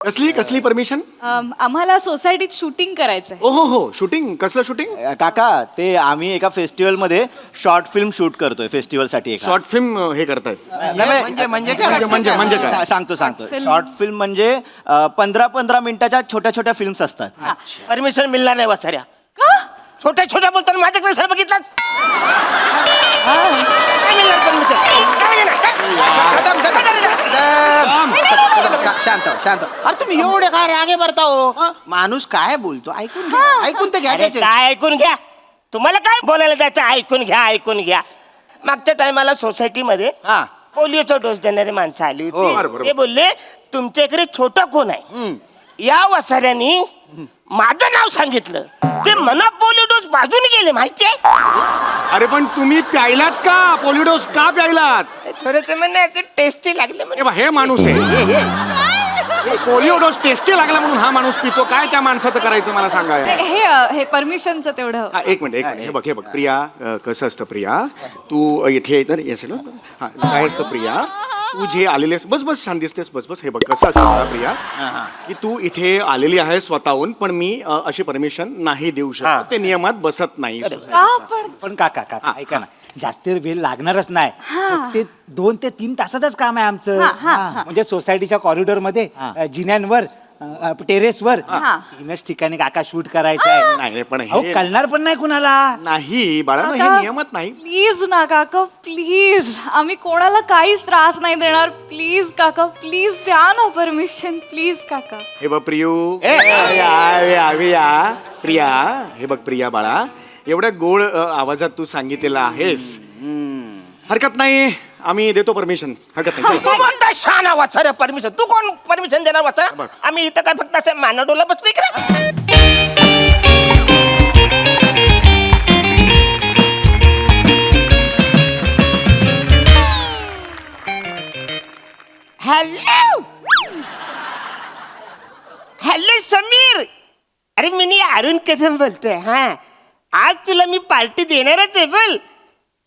कसली कसली परमिशन? आम्हाला सोसायटीत शूटिंग करायचंय. ओ हो शूटिंग. कसलं शूटिंग? काका ते आम्ही एका फेस्टिवल मध्ये शॉर्ट फिल्म शूट करतोय फेस्टिवल साठी. शॉर्ट फिल्म हे करतायत. म्हणजे काय सांगतो शॉर्ट फिल्म म्हणजे 15-15 मिनिटाच्या छोट्या छोट्या फिल्म्स असतात. परमिशन मिळणार नाही वाचाऱ्या. का? छोट्या छोट्या बोलताना माझ्याकडे सर बघितलं शांत शांत. अरे तुम्ही एवढे काय रागे भरता हो? माणूस काय बोलतो ऐकून घ्या. ऐकून तर घ्या त्याचे. काय ऐकून घ्या. तुम्हाला काय बोलायला जायचं? ऐकून घ्या ऐकून घ्या. मागच्या टायमाला सोसायटीमध्ये हा. पोलिओचा डोस देणारी माणसं आली हो. होती. ते बोलले तुमच्या इकडे छोटा कोण आहे. या वसाऱ्यानी माझं नाव सांगितलं. ते मना पोलिओ डोस बाजूने गेले माहितीये. अरे पण तुम्ही प्यायलात का? पोलिओडोस का प्यायलात? थोडंसं म्हणण्याचं टेस्टी लागलं हे बघ, हे माणूस आहे. पोलिओडोस टेस्टी लागला म्हणून हा माणूस पितो. काय त्या माणसाचं करायचं मला सांगा. हे परमिशनचं तेवढं. एक मिनिट हे बघ प्रिया, कसं असतं प्रिया, तू इथे तर येस ना. हा काय असतं प्रिया, तू जे आलेली आहेस, बस बस शांत दिसतेस, बस बस. हे बघ कसं असतं ना प्रिया, की तू इथे आलेली आहे स्वतःहून, पण मी अशी परमिशन नाही देऊ शकत. ते नियमात बसत नाही. का पण काका ऐका ना, जास्त वेळ लागणारच नाही. ते 2 ते 3 तासातच काम आहे आमचं. म्हणजे सोसायटीच्या कॉरिडॉर मध्ये जिन्यांवर टेरेसवर 3च ठिकाणी काका शूट करायचं आहे. नाही पण अहो, हे कळणार पण नाही कुणाला. नाही बाळा, हे नियमात नाही. प्लीज ना काका, प्लीज. आम्ही कोणाला काहीच त्रास नाही देणार. प्लीज काका, प्लीज द्या ना परमिशन. प्लीज काका. हे बघ प्रियू, प्रिया, हे बघ प्रिया बाळा, एवढ्या गोड आवाजात तू सांगितलेलं आहेस. हरकत नाही, आम्ही देतो परमिशन. हरकत नाही. तू कोणता शाना वाचाऱ्या परमिशन? तू कोण परमिशन देणार वाचारा? आम्ही इथं काय फक्त असं मानाडोला बसलोय का? Hello hello Sameer. अरे मी अरुण कदम बोलतोय. हा, आज तुला मी पार्टी देणारच आहे. बोल.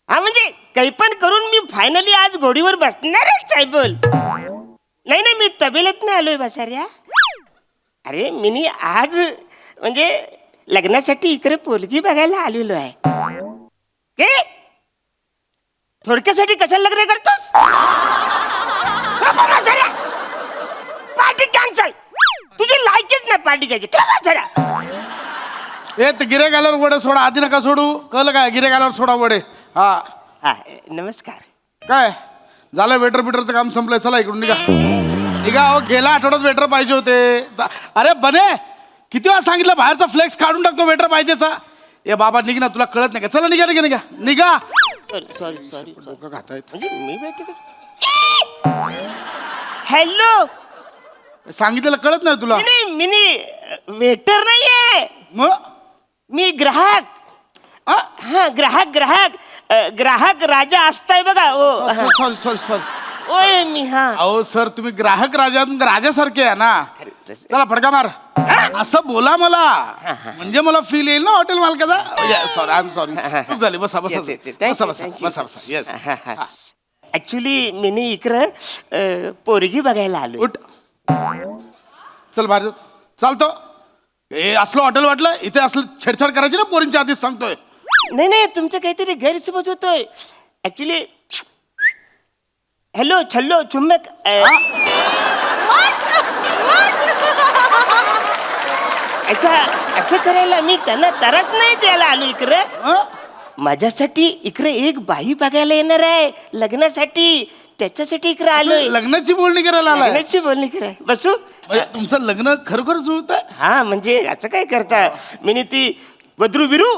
हा म्हणजे काही पण करून मी फायनली आज घोडीवर बसणारच आहे. बोल. नाही नाही, मी तबेलेत नाही आलोय बसाऱ्या. अरे मी आज म्हणजे लग्नासाठी इकडे पोरगी बघायला आलेलो आहे. के थोडक्यासाठी कशाला लग्न करतोस? Party cancel. तुझी लायकीच नाही पार्टी घ्यायची. ठेवा जरा. ए ते गिरेक आल्यावर वडे सोडा, आधी नका सोडू. कळलं काय? गिरेक आल्यावर सोडा वडे. हा हा, नमस्कार. काय झालं? वेटर बिटरचं काम संपलंय. चला इकडून निघा निघा. अहो गेल्या आठवड्यात वेटर पाहिजे होते. अरे बने, किती वेळा सांगितलं बाहेरचा फ्लेक्स काढून टाकतो वेटर पाहिजेचा. ए बाबा निघ ना, तुला कळत नाही का? चला निघा निघा निघा निघा. सॉरी डोकं खातायत. म्हणजे मी भेटते. हॅलो. सांगितलेलं कळत नाही तुला? नाही मिनी वेटर नाहीये, मग मी ग्राहक. हा ग्राहक ग्राहक ग्राहक राजा असताय बघा. ओ सॉरी सॉरी सॉरी. ओय मी. हा अहो सर, तुम्ही ग्राहक राजासारखे आहे ना. चला फडका मार. असं बोला मला, म्हणजे मला फील येईल ना हॉटेल मालकाचा. Sorry, I am sorry. चूक झाली. बसा बसा बसा बसा बसा बसा. येस. ऍक्च्युली मिनी इकडं पोरगी बघायला आलो. उठ. चल बाहेर चालतो. हे असलं हॉटेल वाटलं इथे असलं छेडछाड करायची ना पोरींच्या आधीच सांगतोय. नाही नाही, तुमचं काहीतरी गैरसमज होतोय. ऍक्च्युली हॅलो छल्लो चुम्बक. असं करायला मी त्यांना त्रास नाही द्यायला आलो इकडं. माझ्यासाठी इकडे एक बाई बघायला येणार आहे लग्नासाठी. त्याच्यासाठी इकडे आलोय. लग्नाची बोलणी करायला आलाय? लग्नाची बोलणी कराय. बसू. म्हणजे तुमचं लग्न खरोखर जुळत आहे? हा म्हणजे असं काय करता, मी ती वद्रू विरू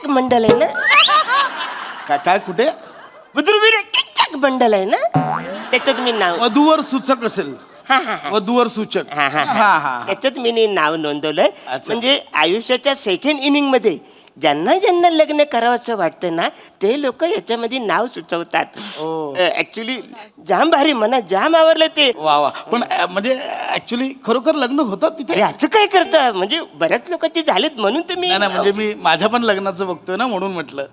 मंडल आहे ना. काय काय कुठे? वद्रू विरू मंडल आहे ना, त्याच्यात मी नाव. वधूवर सूचक असेल. हा हा वधूवर सूचक. हा हा हा, त्याच्यात मी नाव नोंदवलंय. म्हणजे आयुष्याच्या सेकंड इनिंग मध्ये ज्यांना ज्यांना लग्न करावंसं वाटतं ना, ते लोक याच्यामध्ये नाव सुचवतात. ऍक्च्युली जाम भारी, मना जाम आवडलं ते. वा वा. पण म्हणजे ऍक्च्युली खरोखर लग्न होतात तिथे? असं काय करतं? म्हणजे बऱ्याच लोकांचे झालेत म्हणून तुम्ही. नाही म्हणजे मी माझ्या पण लग्नाचं बघतोय ना, म्हणून म्हटलं.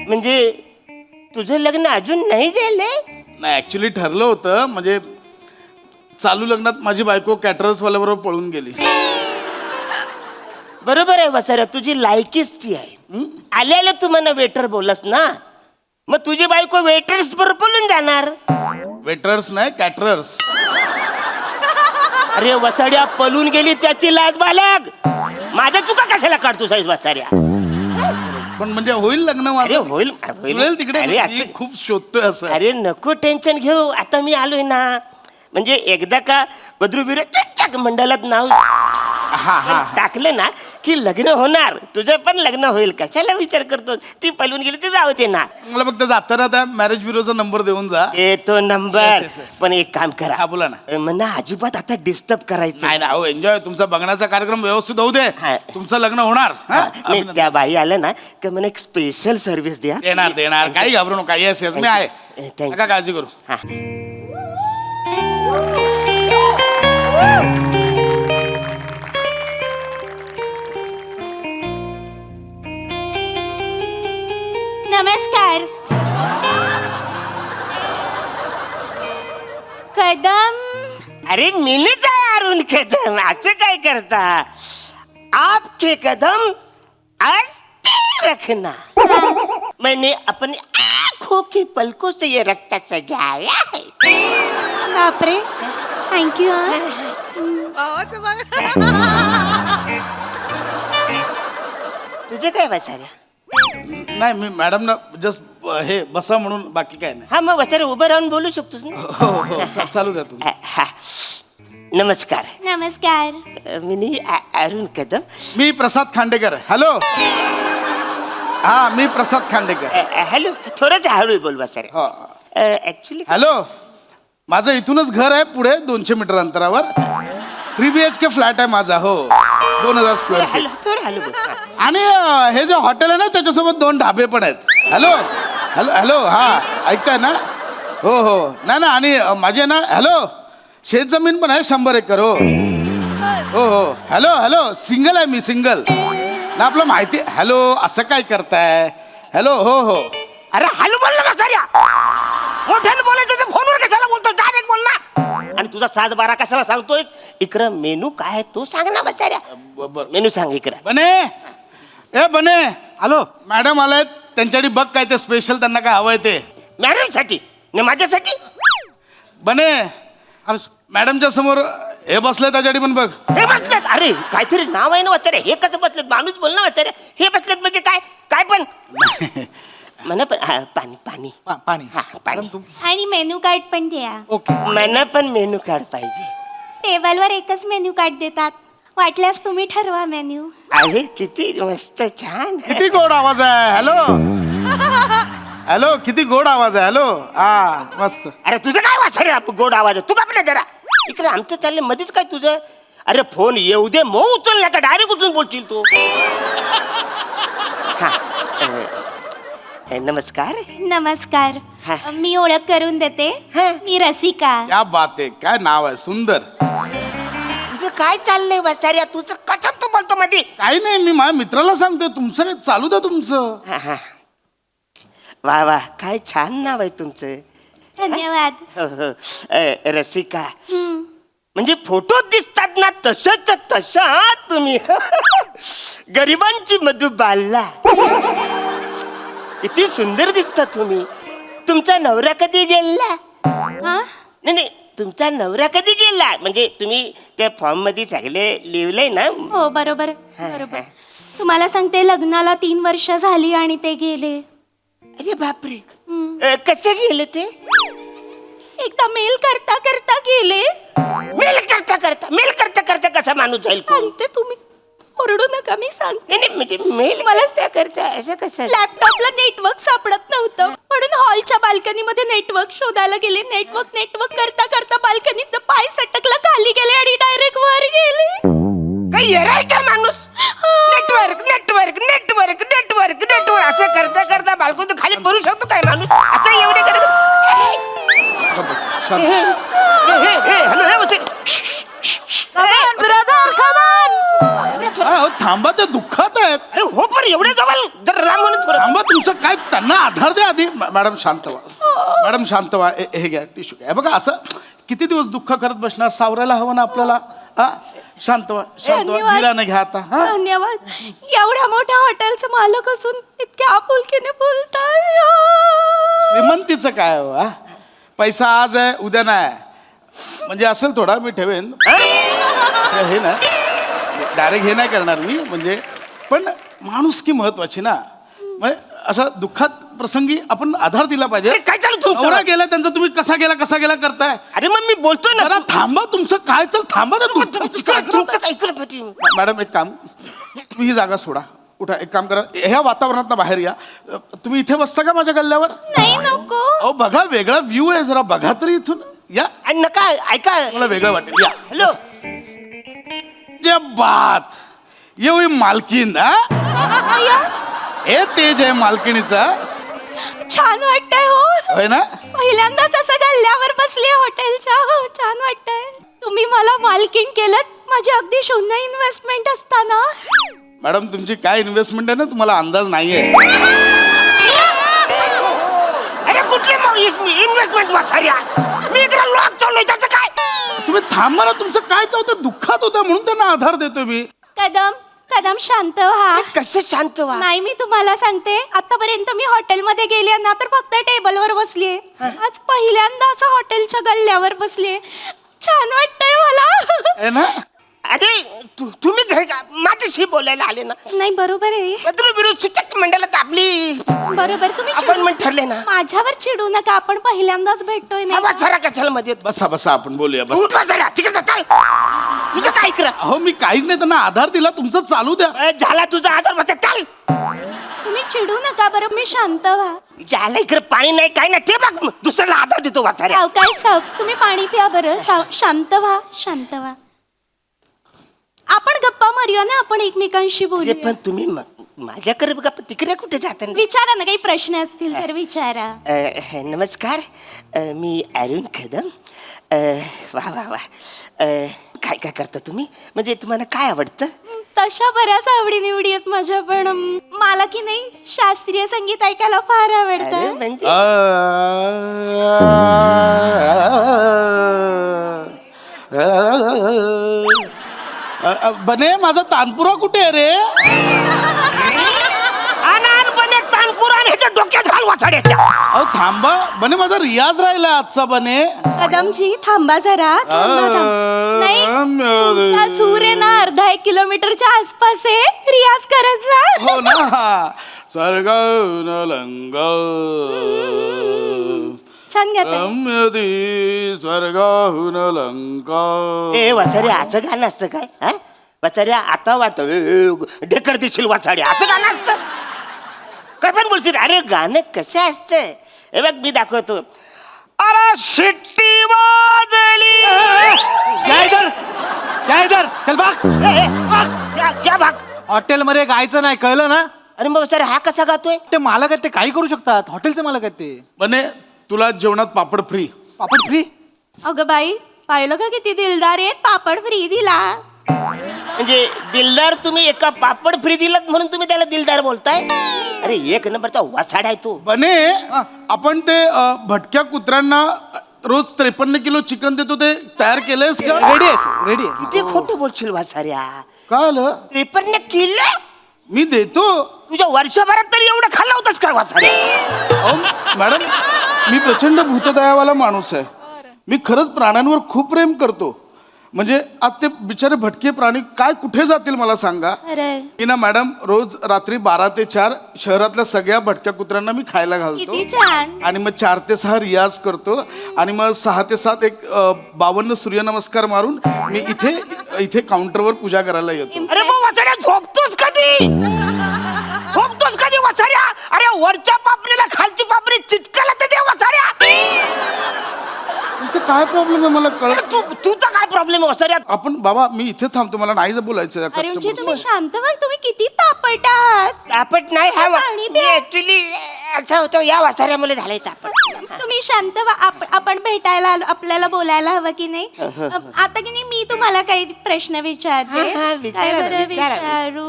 म्हणजे तुझं लग्न अजून नाही झालंय? नाही ऍक्च्युली ठरलं होतं. म्हणजे चालू लग्नात माझी बायको कॅटरर्स वाल्याबरोबर पळून गेली. बरोबर आहे वसाऱ्या, तुझी लायकीच ती आहे. आल्या तू मला वेटर बोलस ना, मग तुझी बायको वेटर्स बरोबर बोलून जाणार. वेटरर्स नाही कॅटरर्स. अरे वसाड्या, पळून गेली त्याची लाज बालक. माझ्या चुका कशाला काढतो साईज वसाऱ्या? पण म्हणजे होईल लग्न अरे माझं. होईल जुळेल तिकडे. अरे मी असं- खूप शोधतोय असं. अरे नको टेन्शन घेऊ, आता मी आलोय ना. म्हणजे एकदा का बद्रू मंडळात नाव टाकलं ना की लग्न होणार. तुझं पण लग्न होईल, कशाला विचार करतो? ती पळून गेली ती जाऊ दे ना. मला फक्त जाताना त्या मॅरेज ब्युरोचा नंबर देऊन जा. तो नंबर. Yes, yes. पण एक काम करा. हा, बोला ना. मला अजिबात आता डिस्टर्ब करायचं नाही ना, हो एन्जॉय. तुमचा बघण्याचा कार्यक्रम व्यवस्थित होऊ दे. हा. तुमचं लग्न होणार. हा? नाही, त्या बाई आल्या ना की मला एक स्पेशल सर्व्हिस द्या. देणार देणार, काही घाबरू नका. येस येस, मी आहे. Thank you. नका काळजी करू. हा. नमस्कार. कदम. अरे मिलत आहे अरुण कदम, असं काय करता? आपके कदम आस्ते रखना. मैंने अपनी आंखों की पलकों से ये रास्ता सजाया है. बापरे, थँक्यू. तुझे काय बसाऱ्या? नाही, मी मॅडम ना जस्ट हे बसा म्हणून, बाकी काय नाही. हा, मग बसाऱ्या उभं राहून बोलू शकतोस ना. हो हो, चालू द्या तुम्ही. हा. नमस्कार. नमस्कार. मी अरुण कदम. मी प्रसाद खांडेकर. हॅलो. हा, मी प्रसाद खांडेकर. हॅलो. थोडंच हळू बोल बसाऱ्या. हो. Actually hello. माझं इथूनच घर आहे पुढे 200 मीटर अंतरावर. 3 BHK फ्लॅट आहे माझा. हो, 2000 स्क्वेअर फीट. थोडं हळू बोल. आणि हे जे हॉटेल आहे ना त्याच्यासोबत 2 ढाबे पण आहेत. Hello hello hello. हा, ऐकताय ना? हो हो. नाही ना, आणि माझे ना, हॅलो, शेत जमीन पण आहे 100 एकर. हो हो हो. Hello hello. सिंगल आहे मी, सिंगल ना. आपलं माहिती. हॅलो, असं काय करताय? हॅलो. हो हो. अरे हॅलो बोल ना बसाऱ्या. मोठ्याने बोलायचं तर फोनवर कशाला बोलतो? डायरेक्ट बोल ना. आणि तुझा 7-12 कशाला सांगतोय? इकडं मेनू काय आहे तो सांग ना बसाऱ्या. बरोबर. मेनू सांग इकडं. बने, ए बने. हॅलो. मॅडम आलायत, त्यांच्यासाठी बघ काय ते स्पेशल, त्यांना काय हवंय ते. मॅडम साठी न माझ्यासाठी? बने, मॅडमच्या समोर हे बसले, त्याच्यासाठी पण बघ. हे बसलेत. अरे काहीतरी नाव आहे ना वाचारे. हे कसं बसलेत? माणूस बोल ना वाचारे. हे बसलेत म्हणजे काय? काय पण म्हणा पण. हा, पाणी पाणी. पाणी. हा, पाणी. आणि मेनू कार्ड पण द्या. ओके. मला पण मेनू कार्ड पाहिजे. टेबलवर एकच मेन्यू कार्ड देतात. वाटल्यास तुम्ही ठरवा मेन्यू. अरे किती मस्त छान. किती गोड आवाज आहे. हॅलो हॅलो, किती गोड आवाज आहे. हॅलो. हा, मस्त. अरे तुझं काय वाचारे गोड आवाज आहे? तू का जरा इकडे आमचं चाललंय मध्येच काय तुझं? अरे फोन येऊ दे, मग उचल ना का डायरेक्ट उचलून बोलशील तू. हा. नमस्कार. नमस्कार. हा. मी ओळख करून देते. हा. मी रसिका. क्या बात आहे. काय नाव आहे, सुंदर. तुझं काय चाललंय वाचाऱ्या? तुझं कशात तू बोलतो मध्ये? काही नाही, मी माझ्या मित्राला सांगतोय. तुमचं काय चालू द्या तुमचं. हा, हा. वा वा, काय छान नाव आहे तुमचं. धन्यवाद. हो, हो. रसिका. म्हणजे फोटोत दिसतात ना तसंच तशा तुम्ही. गरिबांची मधुबाला. किती सुंदर दिसता तुम्ही. तुमचा नवरा कधी गेला? हा? नाही नाही, तुमचा नवरा कधी गेला? म्हणजे तुम्ही त्या फॉर्म मध्ये सगळे लिहिलंय ना. हो, बरोबर बरोबर. तुम्हाला सांगते, लग्नाला 3 वर्ष झाली आणि ते गेले. अरे बापरे. कसे गेले ते? एकदा मेल करता करता गेले. मेल करता करता कसा माणूस जाईल कोण? सांगते, तुम्ही ओरडू नका, मी सांगते. नाही नाही, म्हणजे मेल मला त्या करता असं कसं? लॅपटॉपला नेटवर्क सापडत नव्हतं म्हणून हॉलच्या बाल्कनीमध्ये नेटवर्क शोधायला गेले. नेटवर्क करता करता बाल्कनीत पाय सटकला, खाली गेले आणि डायरेक्ट वर गेले. काही येराय का माणूस? नेटवर्क असं करता करता बालको तर खाली पडू शकतो काय माणूस? आता एवढे करत. बस, शांत. हॅलो. ब्रदर, हा, हो, थांबा, ते दुःखात आहेत. अरे हो, पण एवढे जवळ जर राम म्हणून थोडं. थांबा, तुमचं काय, त्यांना आधार द्या आधी. मॅडम शांत व्हा. मॅडम शांत व्हा. हे घ्या टिश्यू घ्या. हे बघा, असं किती दिवस दुःख करत बसणार? सावरायला हवं ना आपल्याला. हा, शांत व्हा, शांत व्हा. धन्यवाद. धीराने घ्या आता. हा, धन्यवाद. एवढ्या मोठ्या हॉटेलचं मालक असून इतक्या आपुलकीने बोलताय. श्रीमंतीचं काय हो, हा? पैसा आज आहे उद्या नाही. म्हणजे असेल थोडा मी ठेवेन. असं हे ना डायरेक्ट हे नाही करणार मी. म्हणजे पण माणुसकी महत्वाची ना. म्हणजे असं दुःखात प्रसंगी आपण आधार दिला पाहिजे. अरे, काय चालू तुमचं? नवरा गेला त्यांचा, तुम्ही कसा गेला करताय. अरे मग मी बोलतोय ना. जरा थांबा, तुमचं काय थांबा ना. तुमचं काय करत होती? मॅडम एक काम, तुम्ही ही जागा सोडा. उठा, एक काम करा, ह्या वातावरणात बाहेर या. तुम्ही इथे बसता का माझ्या गल्ल्यावर? नाही नको. अहो बघा, वेगळा व्ह्यू आहे, जरा बघा तरी इथून या. आणि नका ऐका. मला वेगळं वाटेल. या. हॅलो. जे बात ये हुई मालकीन. अय्या, हे तेज आहे मालकिणीचा. छान वाटतंय हो. होय ना? पहिल्यांदाच असं गल्ल्यावर बसली हॉटेलच्या. हो, छान वाटतंय. तुम्ही मला मालकीण केलं, माझी अगदी शून्य इन्व्हेस्टमेंट असताना. मॅडम तुमची काय इन्व्हेस्टमेंट आहे ना तुम्हाला अंदाज नाहीये. अरे कुठली इन्व्हेस्टमेंट वासाऱ्या? मी इकडे लॉक चाललोय, त्याचं काय? तुम्ही थांबा ना, तुमचं काय चालतं? दुःखात होतं म्हणून त्यांना आधार देतो मी. कदम शांत व्हा. कसं शांत व्हा? नाही, मी तुम्हाला सांगते, आतापर्यंत मी हॉटेलमध्ये गेले ना तर फक्त टेबलवर बसलीये. आज पहिल्यांदा असं हॉटेलच्या गल्ल्यावर बसलीये. छान वाटतंय मला. आहे ना? अरे तुम्ही घरी माझ्याशी बोलायला आले ना. नाही, बरोबर आहे. पत्र विरोध सूचक मंडळात आपली बरोबर. तुम्ही अपॉइंटमेंट ठरले ना. माझ्यावर चिडू नका, आपण पहिल्यांदाच भेटतोय ना. वासारा कशाला मध्ये? बसा बसा, आपण बोलूया. बस. उठ वासारा, तिकडे जाता. तुझं काय करा? अहो मी काहीच नाही, त्यांना आधार दिला. तुमचं चालू द्या. झाला तुझा आधार मग चाल. तुम्ही चिडू नका बरं, मी शांत व्हा. झालं इकडे पाणी नाही काय नाही ते बघ. दुसऱ्याला आधार देतो वासाऱ्या. सावकाश तुम्ही पाणी प्या बरं. शांत व्हा, शांत व्हा. आपण गप्पा मारूया ना, आपण एकमेकांशी अरे बोलूया. पण तुम्ही माझ्याकडे बघा, तिकडे कुठे जाता? विचारा ना, काही प्रश्न असतील तर विचारा. नमस्कार, मी अरुण कदम. वा वा वा. काय काय करता तुम्ही? म्हणजे तुम्हाला काय आवडतं? तशा बऱ्याच आवडीनिवडी आहेत माझ्या, पण मला की नाही शास्त्रीय संगीत ऐकायला फार अरे आवडतं. म्हणजे बने माझा तानपुरा कुठे आहे रे? अनानपणे तानपुरा आणि ह्याच्या डोक्यात घाल वाचाड्याच्या. अहो थांबा बने, माझा रियाज राहिला आजचा बने. कदमजी थांबा जरा. थांबा. नाही, तुमचा सूर आहे ना अर्धा 1 किलोमीटरच्या आसपास आहे. रियाज करत जा. हो ना. स्वर्ग लंग छान गाताय. रम्यदी स्वर्गाहून लंका. ए वाचाड्या, असं गाणं असतं काय? हा वाचाड्या, आता वाटतं ढेकर देशील वाचाड्या, असं गाणं असतं काय? पण बोलशील. अरे गाणं कसं असतं हे बघ, मी दाखवतो. अरे शिट्टी वाजली. काय इधर चल भाग. क्या भाग? हॉटेल मध्ये गायचं नाही, कळलं ना? अरे मग सर हा कसा गातोय? ते मालक आहेत, ते काही करू शकतात. हॉटेलचे मालक आहेत ते. बने तुला जेवणात पापड फ्री. पापड फ्री? अगं बाई, पाहिलं का किती दिलदार आहेत, पापड फ्री दिला. म्हणजे दिलदार तुम्ही एका पापड फ्री दिलात म्हणून तुम्ही त्याला दिलदार बोलताय? अरे एक नंबरचा वासाड आहे तू. बने आपण ते भटक्या कुत्र्यांना रोज 53 किलो चिकन देतो, ते तयार केलंयस का? रेडी आहे, रेडी आहे. किती खोटं बोलशील वासाऱ्या? काय आलं? 53 किलो? मी देतो. तुझ्या वर्षभरात तरी एवढं खाल्लं होतंस काय वासाऱ्या? अहो, मॅडम मी प्रचंड भूतदयावाला माणूस आहे. मी खरंच प्राण्यांवर खूप प्रेम करतो. म्हणजे आज ते बिचारे भटके प्राणी काय कुठे जातील मला सांगा. अरे मी ना मॅडम रोज रात्री 12 ते 4 शहरातल्या सगळ्या भटक्या कुत्र्यांना मी खायला घालतो. किती छान. आणि मग 4 ते 6 रियाज करतो. आणि मग 6 ते 7 एक 52 सूर्यनमस्कार मारून मी इथे काउंटरवर पूजा करायला येतो. अरे मग वाचाड्या झोपतोस कधी? झोपतोस कधी वाचाड्या? अरे वरच्या पापणीला खालची पापणी चिटकायला तर दे वाचाड्या. तुमचं काय प्रॉब्लेम आहे मला कळत. तुझा काय प्रॉब्लेम आहे वाचाड्या? आपण बाबा मी इथे थांबतो, मला नाही बोलायचं या अरुणजी, customer तुम्ही सोबत. शांत व्हा. तुम्ही किती तापट आहात. तापट नाही हा पाणी प्या. ऍक्च्युली असं होतं, या वाचाऱ्यामुळे झालंय तापट. तुम्ही शांत व्हा. आपण भेटायला आलो, आपल्याला बोलायला हवं की नाही? आता की नाही मी तुम्हाला काही प्रश्न विचारते. हा, विचारा काय ना, बरं विचारा. विचारू?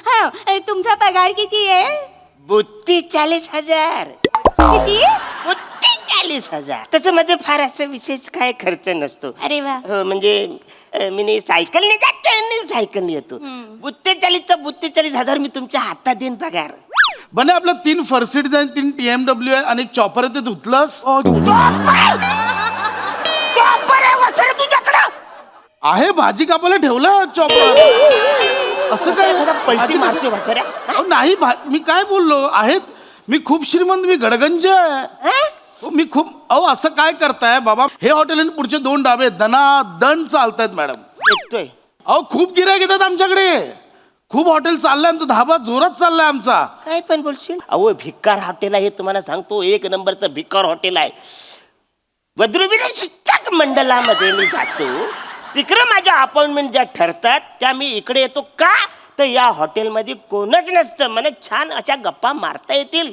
हा, तुमचा पगार किती आहे? 42,000. किती? 42,000. 40,000. तसं माझं फार असं विशेष काय खर्च नसतो. अरे वा. हो, म्हणजे मी सायकलने जाते सायकलने येतो. 42,000 मी तुमच्या हातात देईन पगार. बने आपलं 3 फर्सिडीज आहे, 3 TMW आहे आणि एक चॉपर आहे, ते धुतलंस? चॉपर आहे वसरे तुझ्याकडं. आहे, भाजी कापायला ठेवलं चॉपर. असं काय एखादा पलटी भाजी मारतो कसं- वसऱ्या. अहो, नाही मी काय बोललो आहेत, मी खूप श्रीमंत, मी गडगंज आहे. हो, मी खूप. अहो असं काय करताय बाबा, हे हॉटेल आणि पुढचे 2 डाबे दण चालतायत मॅडम. येतोय. अहो खूप गिऱ्हाईक येतात आमच्याकडे, खूप हॉटेल चाललंय आमचं, धाबा जोरात चाललाय आमचा. काय पण बोलशील. अहो भिक्कार हॉटेल आहे, तुम्हाला सांगतो 1 नंबरचं भिक्कार हॉटेल आहे. वद्रुविरे शिक्षक मंडळामध्ये मी जातो, तिकडे माझ्या अपॉइंटमेंट ज्या ठरतात त्या मी इकडे येतो. का तर या हॉटेलमध्ये कोणच नसतं, मला छान अशा गप्पा मारता येतील.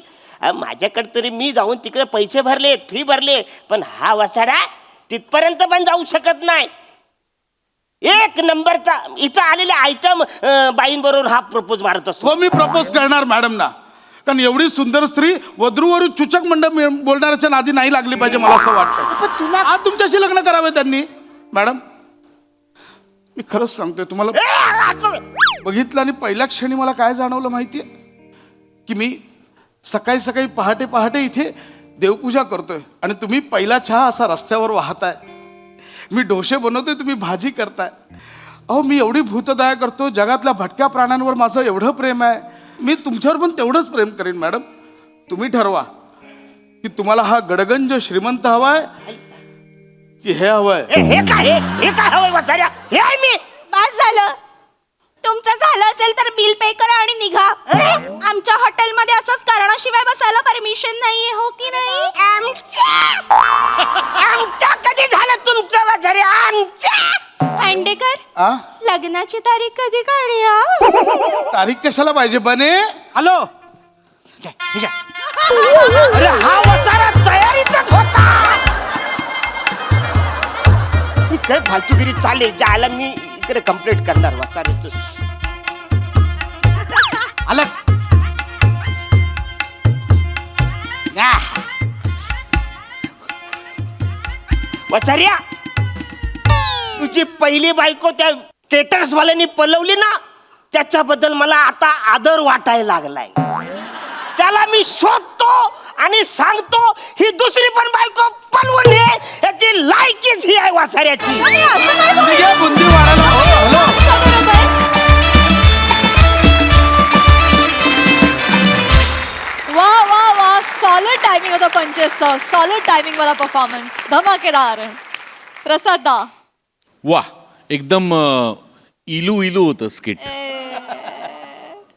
माझ्याकडे तरी मी जाऊन तिकडे पैसे भरले, फी भरले, पण हा वसाडा तिथपर्यंत पण जाऊ शकत नाही. 1 नंबरचा इथं आलेल्या आयटम बाईंबरोबर हा प्रपोज मारत असतो. हो, मी प्रपोज करणार मॅडम ना, कारण एवढी सुंदर स्त्री वधूवरून चुचक मंडळ बोलणाऱ्याच्या नादी नाही लागली पाहिजे, मला असं वाटतं. पण तुला आज तुमच्याशी लग्न करावे त्यांनी. मॅडम मी खरंच सांगतोय तुम्हाला, बघितलं आणि पहिल्या क्षणी मला काय जाणवलं माहितीये, की मी सकाळी सकाळी पहाटे पहाटे इथे देवपूजा करतोय आणि तुम्ही पहिला चहा असा रस्त्यावर वाहताय, मी डोसे बनवतोय, तुम्ही भाजी करताय. अहो मी एवढी भूतदया करतो, जगातल्या भटक्या प्राण्यांवर माझं एवढं प्रेम आहे, मी तुमच्यावर पण तेवढंच प्रेम करेन. मॅडम तुम्ही ठरवा की तुम्हाला हा गडगंज श्रीमंत हवाय की हे हवंय. हे काय हवंय वसाड्या, हे आहे मी. बस झालं. तुमचं झालं असेल तर बिल पे करा आणि निघा. आमच्या हॉटेलमध्ये असंच कारणाशिवाय बसायला परमिशन नाहीये, हो की नाही? आमच्या कधी झालं तुमचं वसाड्या, आमच्या. खांडेकर, आ लग्नाची तारीख कधी काढूया? तारीख कशाला पाहिजे बने? हॅलो. अरे हा वसाडा तयारीतच होता. मी काय फालतूगिरी चालले जायला, मी इकडे कंप्लीट करणार वसाड्याचं. अलग. वसाड्या, तुझी पहिली बायको त्या स्टेटस वाल्यांनी पलवली ना, त्याच्याबद्दल मला आता आदर वाटायला लागलाय. त्याला मी शोधतो आणि सांगतो ही दुसरी पण बायको पलवून ये, याची लायकीच ही आहे वासाऱ्याची. नाही, असं नाही बोलू. ठीक आहे, बुंदी वाढायला. हो, हॅलो. बरोबर. वा वा वा, सॉलिड टायमिंग होता पंचेसचा, सॉलिड टायमिंग वाला परफॉर्मन्स, धमाकेदार. प्रसाद दा. वा, एकदम इलू इलू होतं स्किट.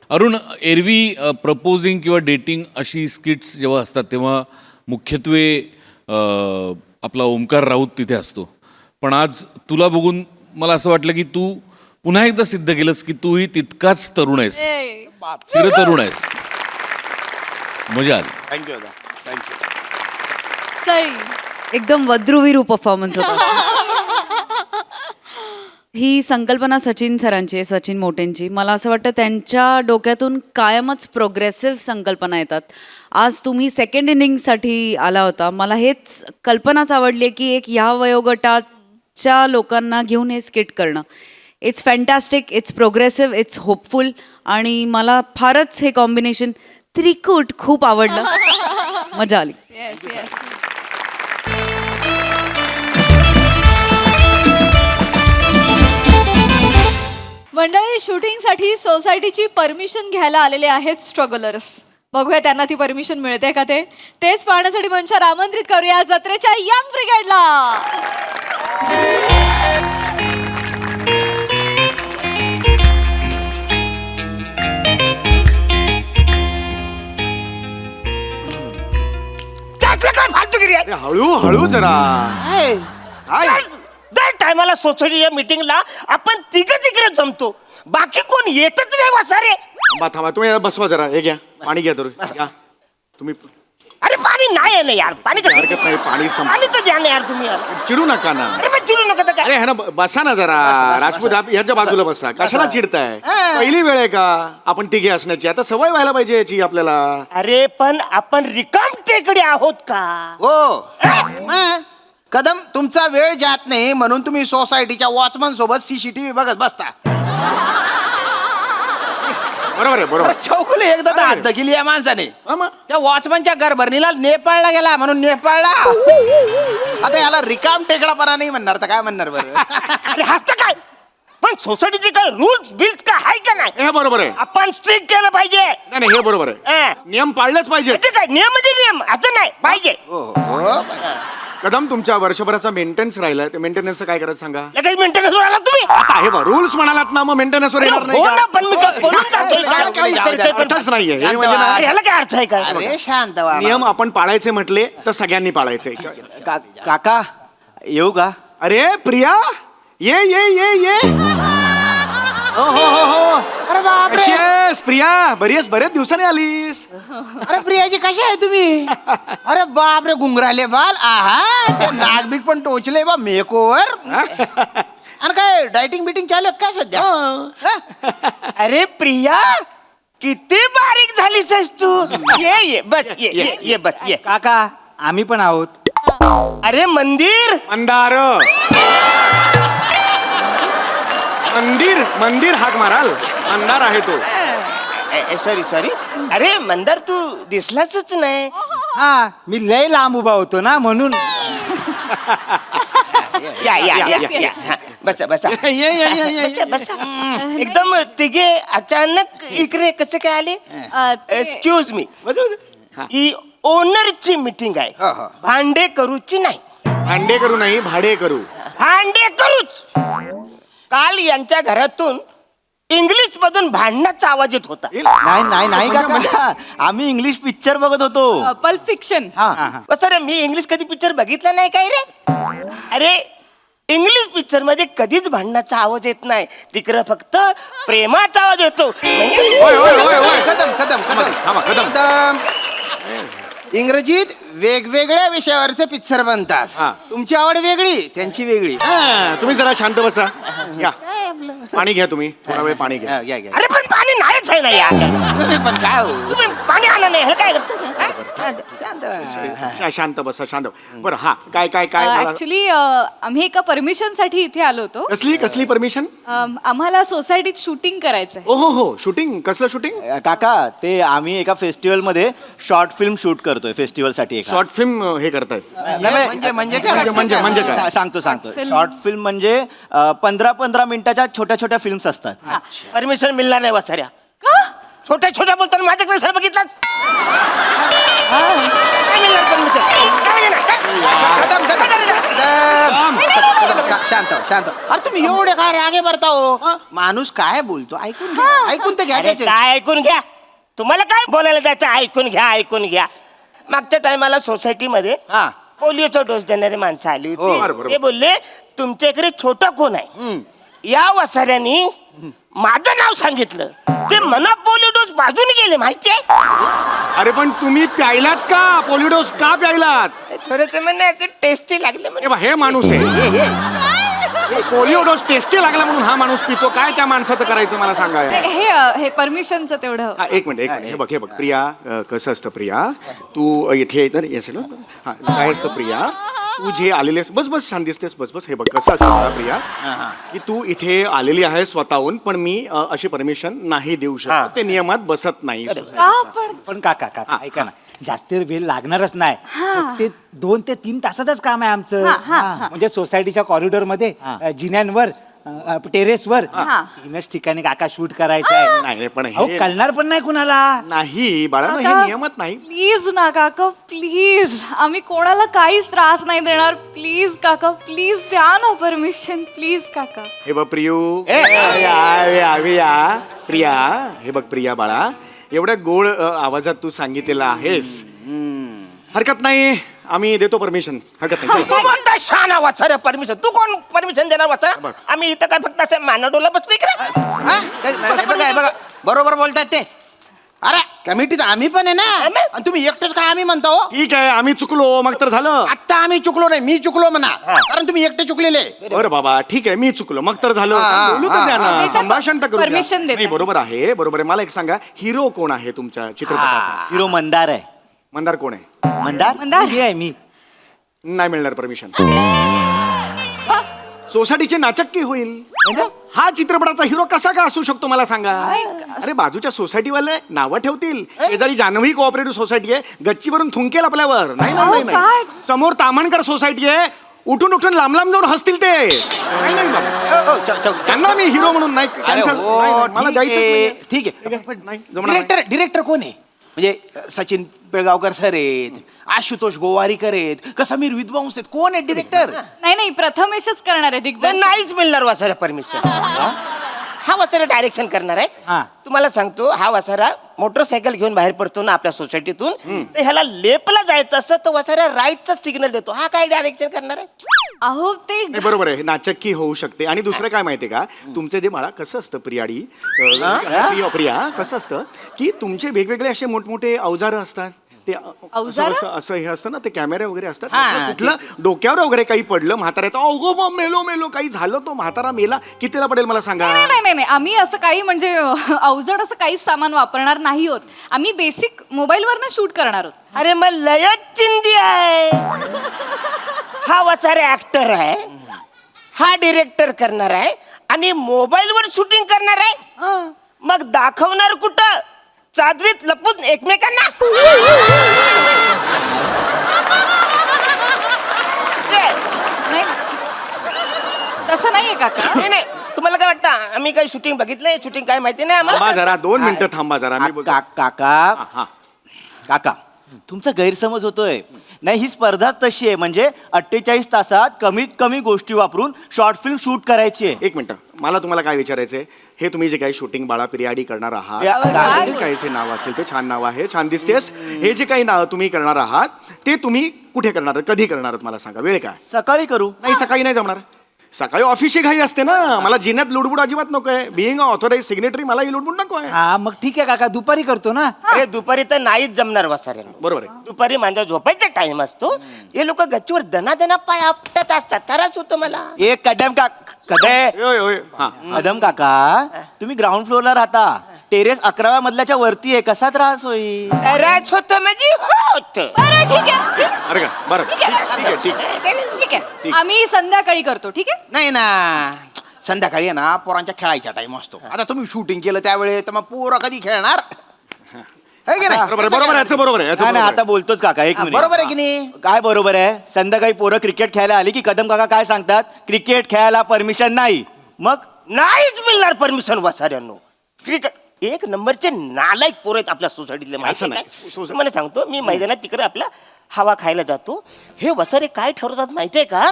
अरुण, एरवी प्रपोजिंग किंवा डेटिंग अशी स्किट्स जेव्हा असतात तेव्हा मुख्यत्वे आपला ओमकार राऊत तिथे असतो, पण आज तुला बघून मला असं वाटलं की तू पुन्हा एकदा सिद्ध केलंस की तूही तितकाच तरुण आहेस, चिरतरुण आहेस. मजा आली. थँक्यू दादा, थँक्यू. सई. एकदम वद्रुवीरू परफॉर्मन्स होता. ही संकल्पना सचिन सरांची आहे, सचिन मोटेंची. मला असं वाटतं त्यांच्या डोक्यातून कायमच प्रोग्रेसिव्ह संकल्पना येतात. आज तुम्ही सेकंड इनिंगसाठी आला होता. मला हेच कल्पनाच आवडली आहे की एक ह्या वयोगटाच्या लोकांना घेऊन हे स्किट करणं. It's fantastic, it's progressive, it's hopeful आणि मला फारच हे कॉम्बिनेशन त्रिकूट खूप आवडलं. मजा आली. मंडळी, शूटिंगसाठी सोसायटीची परमिशन घ्यायला आलेले आहेत स्ट्रगलर्स. बघूया त्यांना ती परमिशन मिळते का तेच पाहण्यासाठी मंचावर आमंत्रित करूया जत्रेच्या यंग ब्रिगेडला. काय फालतूगिरी आहे. अरे हळू हळू जरा. काय? दर टायमाला सोसायटीच्या मीटिंगला आपण तिघे जमतो, बाकी कोण येतच नाही वसारे. थांबा थांबा, तुम्ही याला बसवा जरा. हे घ्या, पाणी घ्या तर घ्या तुम्ही. अरे पाणी नाही आहे ना यार, पाणी कसं हरकत नाही, पाणी पाणी तर द्या ना यार तुम्ही यार. चिडू नका ना. अरे मग चिडू नका तर काय. अरे है ना, बसा ना जरा. राजपूत आप ह्याच्या बाजूला बसा. कशाला चिडताय? पहिली वेळ आहे का आपण तिघे असण्याची? आता सवय व्हायला पाहिजे याची आपल्याला. अरे पण आपण रिकाम टेकडे आहोत का? हो कदम, तुमचा वेळ जात नाही म्हणून तुम्ही सोसायटीच्या वॉचमन सोबत CCTV बघत बसता. बरोबर आहे, बरोबर. चौकुले एकदा तर हद्द केली या माणसाने. हा मग. त्या वॉचमनच्या घरभरणीला नेपाळला गेला म्हणून नेपाळला. आता याला रिकाम टेकडापणा नाही म्हणणार तर काय म्हणणार बरं? अरे हसतं काय? पण सोसायटीचे काय रूल्स बिल्स काय आहे का नाही? हे बरोबर आहे. आपण स्ट्रिक्ट केलं पाहिजे. नाही नाही, हे बरोबर आहे. हा. नियम पाळलेच पाहिजे. ते काय नियम म्हणजे नियम असं नाही पाहिजे. हो कदम, तुमच्या वर्षभराचा मेंटेनन्स राहिलाय, ते मेंटेनन्सचं काय करायचं सांगा. लगेच मेंटेनन्स आला तुम्ही. आता हे रूल्स म्हणालात ना, मग मेंटेनन्सवर येणार नाही हो ना, का? पण मी काय बोलून जातोय, काय विचारतोय पण. अर्थच नाहीये हे शांत म्हणजे ना. व्हा. अरे ह्याला काय अर्थ आहे काय? अरे शांत व्हा. नियम आपण पाळायचे म्हटले तर सगळ्यांनी पाळायचे. काका येऊ का? अरे प्रिया, ये ये ये ये. हो हो हो हो. अरे बापरे. कशी आहेस प्रिया? बरेच दिवसाने आलीस. अरे प्रियाजी कशा आहे तुम्ही? अरे बापरे, गुंगराले बाल. आहा, ते नाक बीक पण टोचले बा मेकोवर. आणि काय डायटिंग बिटिंग चालू आहे काय सध्या? हा? अरे प्रिया, किती बारीक झालीस आहेस तू. ये बस ये बस ये. काका आम्ही पण आहोत. अरे मंदिर. मंदार, मंदिर हाक माराल. मंदार आहे तो. सॉरी अरे मंदार, तू दिसलाच नाही. हा, मी लय लांब उभा होतो ना म्हणून. या Yes, yes. हा, बसा ये ये ये ये ये. बसा. एकदम तिघे अचानक इकडे कसे काय आले? एक्सक्यूज मी, बस, बस. हा. ही ओनरची मीटिंग आहे, हा, हा. भांडे करूची नाही. भांडे करू नाही, भाडे करू. भांडे करूच. काल यांच्या घरातून इंग्लिश मधून भांडणाचा आवाज येत होता. नाही काका, आम्ही इंग्लिश पिक्चर बघत होतो. Pulp fiction. बस रे, मी इंग्लिश कधी पिक्चर बघितला नाही काय रे? अरे इंग्लिश पिक्चर मध्ये कधीच भांडणाचा आवाज येत नाही, तिकडं फक्त प्रेमाचा आवाज येतो. म्हणजे होय, होय, होय, होय. कदम थांबा, कदम. इंग्रजीत वेगवेगळ्या विषयावरचे पिक्चर बनतात. हा. तुमची आवड वेगळी, त्यांची वेगळी. हा, तुम्ही जरा शांत बसा. या, पाणी घ्या तुम्ही, थोडा वेळ पाणी घ्या. घ्या. अरे पण पाणी नाहीच आहे ना यार. तुम्ही पण काय हो? तुम्ही पाणी आणलं नाही, हे काय करता? शांत बसा, शांत. बरं, हा, काय काय काय मला- ऍक्च्युली आम्ही एका परमिशन साठी इथे आलो होतो. कसली परमिशन? आम्हाला सोसायटीत शूटिंग करायचंय. ओ हो, शूटिंग. कसलं शूटिंग? काका, ते आम्ही एका फेस्टिवल मध्ये शॉर्ट फिल्म शूट करतोय फेस्टिवल साठी. शॉर्ट फिल्म हे करतायत. म्हणजे काय? म्हणजे काय? सांगतो. film. शॉर्ट फिल्म म्हणजे 15-15 मिनिटाच्या छोट्या फिल्म्स असतात. परमिशन मिळणार नाही वासाऱ्या. का? छोट्या बोलताना माझ्याकडे सर बघितलात? काय मिळणार परमिशन? काय मिळणार? शांत. अरे तुम्ही एवढे काय रागे भरता हो? माणूस काय बोलतो ऐकून घ्या. ऐकून तर घ्या अरे त्याचे. काय ऐकून घ्या. तुम्हाला काय बोलायला जायचं? ऐकून घ्या. मागच्या टायमाला सोसायटीमध्ये हा. पोलिओचा डोस देणारे माणसं आली हो, होती. बरोबर. ते बोलले तुमच्या इकडे छोटा कोण आहे? या वसाऱ्यानी माझं नाव सांगितलं. ते मना पोलिओ डोस बाजूने गेले माहितीये. अरे पण तुम्ही प्यायलात का? पोलिओडोस का प्यायलात? थोडस म्हणण्याचं टेस्टी लागलं हे बघ, हे माणूस आहे. पोलिओडोस टेस्टी लागला म्हणून हा माणूस पितो. काय त्या माणसाचं करायचं मला सांगा यार. हे परमिशनचं तेवढं. हा, एक मिनिट. हे बघ प्रिया, कसं असतं प्रिया, तू इथे तर येस ना. हा, काय असतं प्रिया, तू जे आलेली बस शांत दिसतेस. बस. हे बघ कसं असतं ना प्रिया, की तू इथे आलेली आहे स्वतःहून, पण मी अशी परमिशन नाही देऊ शकत. ते नियमात बसत नाही. का पण? पण काका ऐका ना, जास्त वेळ लागणारच नाही. ते 2 ते 3 तासातच काम आहे आमचं. म्हणजे सोसायटीच्या कॉरिडॉर मध्ये, जिन्यांवर, टेरेसवर 3च ठिकाणी काका शूट करायचं आहे. नाही पण अहो, हे कळणार पण नाही कुणाला. नाही बाळा, हे काका, नियमात नाही. प्लीज ना काका, प्लीज. आम्ही कोणाला काहीच त्रास नाही देणार. प्लीज काका, प्लीज द्या ना परमिशन. प्लीज काका. हे बघ प्रियू, या प्रिया. हे बघ प्रिया बाळा, एवढ्या गोड आवाजात तू सांगितलेलं आहेस. हरकत नाही, आम्ही देतो परमिशन. हरकत नाही. तू कोणता शान वाचाऱ्या परमिशन? तू कोण परमिशन देणार वाचा? बरं. आम्ही इथं काय फक्त असं मानाडोला बसलोय का? बघा बरोबर बोलतात ते. अरे कमिटीत आम्ही पण आहे ना आणि तुम्ही एकटेच काय आम्ही म्हणतो ठीक आहे आम्ही चुकलो मग तर झालं. आता आम्ही चुकलो नाही मी चुकलो म्हणा कारण तुम्ही एकटे चुकलेले. बरं बाबा ठीक आहे मी चुकलो मग तर झालं. बोलू तर द्या ना संभाषण तर करू द्या. Permission देते. नाही बरोबर आहे बरोबर आहे. मला एक सांगा हिरो कोण आहे तुमच्या चित्रपटाचा? हिरो मंदार आहे. मंदार कोण आहे? मंदार मंदार? मी आहे मी. नाही मिळणार परमिशन. सोसायटीचे नाचक्की होईल. हा चित्रपटाचा हिरो कसा का असू शकतो मला सांगा. अरे बाजूच्या सोसायटीवाले नावं ठेवतील शेजारी जान्हवी कोऑपरेटिव्ह सोसायटी आहे गच्चीवरून थुंकेल आपल्यावर. नाही नाही नाही काय? समोर तामणकर सोसायटी आहे उठून उठून लांब लांब जाऊन हसतील ते. नाही नाही बाबा. त्यांना मी हिरो म्हणून नाही cancel. नाही, नाही, मला जायचंच नाहीये. ठीक आहे नाही, जमणार नाही. डिरेक्टर कोण आहे म्हणजे सचिन पिळगावकर सर आहेत आशुतोष गोवारीकर आहेत का समीर विद्वांस आहेत कोण आहेत डिरेक्टर? नाही प्रथमेशच करणार आहे तर दिग्दर्शन. नाहीच मिळणार वासारा परमिशन. हा वासारा डायरेक्शन करणार आहे. तुम्हाला सांगतो हा वासारा मोटरसायकल घेऊन बाहेर पडतो ना आपल्या सोसायटीतून तर ह्याला लेपला जायचं असं तर वासारा राईटचा सिग्नल देतो. हा काय डायरेक्शन करणार आहे? अहो ते नाही बरोबर आहे नाचक्की होऊ शकते. आणि दुसरं काय माहितीये का तुमचे जे बाळा कसं असतं प्रियाडी प्रिया कसं असतं की तुमचे वेगवेगळे असे मोठमोठे अवजार असतात ते अवजारं? असं हे असतं ना ते कॅमेरे वगैरे असतात. हा, कुठलं डोक्यावर वगैरे काही पडलं म्हाताऱ्याचं अगो मग मेलो मेलो काही झालं तो म्हातारा मेला कितीला पडेल मला सांगा. नाही आम्ही असं काही म्हणजे अवजड असं काहीच सामान वापरणार नाही होत. आम्ही बेसिक मोबाईलवरनं शूट करणार आहोत. अरे मग लयच चिंदी आहे. हा वसारे ऍक्टर आहे हा डिरेक्टर करणार आहे आणि मोबाईलवर शूटिंग करणार आहे. मग दाखवणार कुठं चादरीत लपून एकमेकांना. नाही तसं नाहीये काका. नाही नाही तुम्हाला काय वाटतं आम्ही काही शूटिंग बघितलंय शूटिंग काय माहिती नाही थांबा आम्हाला. जरा 2 मिनिटं थांबा जरा मी बघ- काका हा. काका तुमचा गैरसमज होतोय. नाही ही स्पर्धा तशी आहे म्हणजे 48 तासात कमीत कमी गोष्टी वापरून शॉर्ट फिल्म शूट करायची आहे. एक मिनिट मला तुम्हाला काय विचारायचंय हे तुम्ही जे काही शूटिंग बाळा पिरियाडी करणार आहात काय जे काही नाव असेल ते छान नाव आहे छान दिसतेस. हे जे काही नाव तुम्ही करणार आहात ते तुम्ही कुठे करणार आहात कधी करणार आहात मला सांगा वेळ काय? सकाळी करू. नाही सकाळी नाही जमणार. सकाळी ऑफिसची घाई असते ना मला जिन्यात लुडबुड अजिबात नको आहे. बिईंग ऑथोराइज सिग्नेटरी मला ही लुडबुड नको आहे. हा मग ठीक आहे काका दुपारी करतो ना. अरे दुपारी तर नाहीच जमणार वसाऱ्यांना. बरोबर आहे. दुपारी माझा झोपायचा टाइम असतो. हे लोक गच्चीवर दना पाय आपटत असतात त्रास होतो मला. एक कदम होय होय हा कदम काका तुम्ही ग्राउंड फ्लोअरला राहता टेरेस 11व्या मजल्याच्या वरती आहे कसा त्रास होईल? त्रास होतो म्हणजे होत. बरं ठीक आहे अरे का बरं ठीक आहे ठीक आहे ठीक ठीक आहे आम्ही संध्याकाळी करतो. ठीक आहे नाही ना संध्याकाळी आहे ना पोरांच्या खेळायचा टाइम असतो. आता तुम्ही शूटिंग केलं त्यावेळेस तर मग पोरं कधी खेळणार है की नाही? बरोबर आहे, बरोबर आहे, याचं बरोबर आहे, याचं नाही बरोबर आता आहे. बोलतोच काका एक हा, मिनिट. बरोबर आहे की नाही? काय बरोबर आहे संध्याकाळी पोरं क्रिकेट खेळायला आली की कदम काका काय सांगतात क्रिकेट खेळायला परमिशन नाही. मग नाहीच मिळणार परमिशन वसाऱ्यांनो. क्रिकेट एक नंबरचे नालायक पोर आहेत आपल्या सोसायटीतले माहिती असं आहे नाही. काय? तुम्हाला सांगतो मी मैदानात तिकडे आपला हवा खायला जातो. हे वसारे काय ठरवतात माहितीये का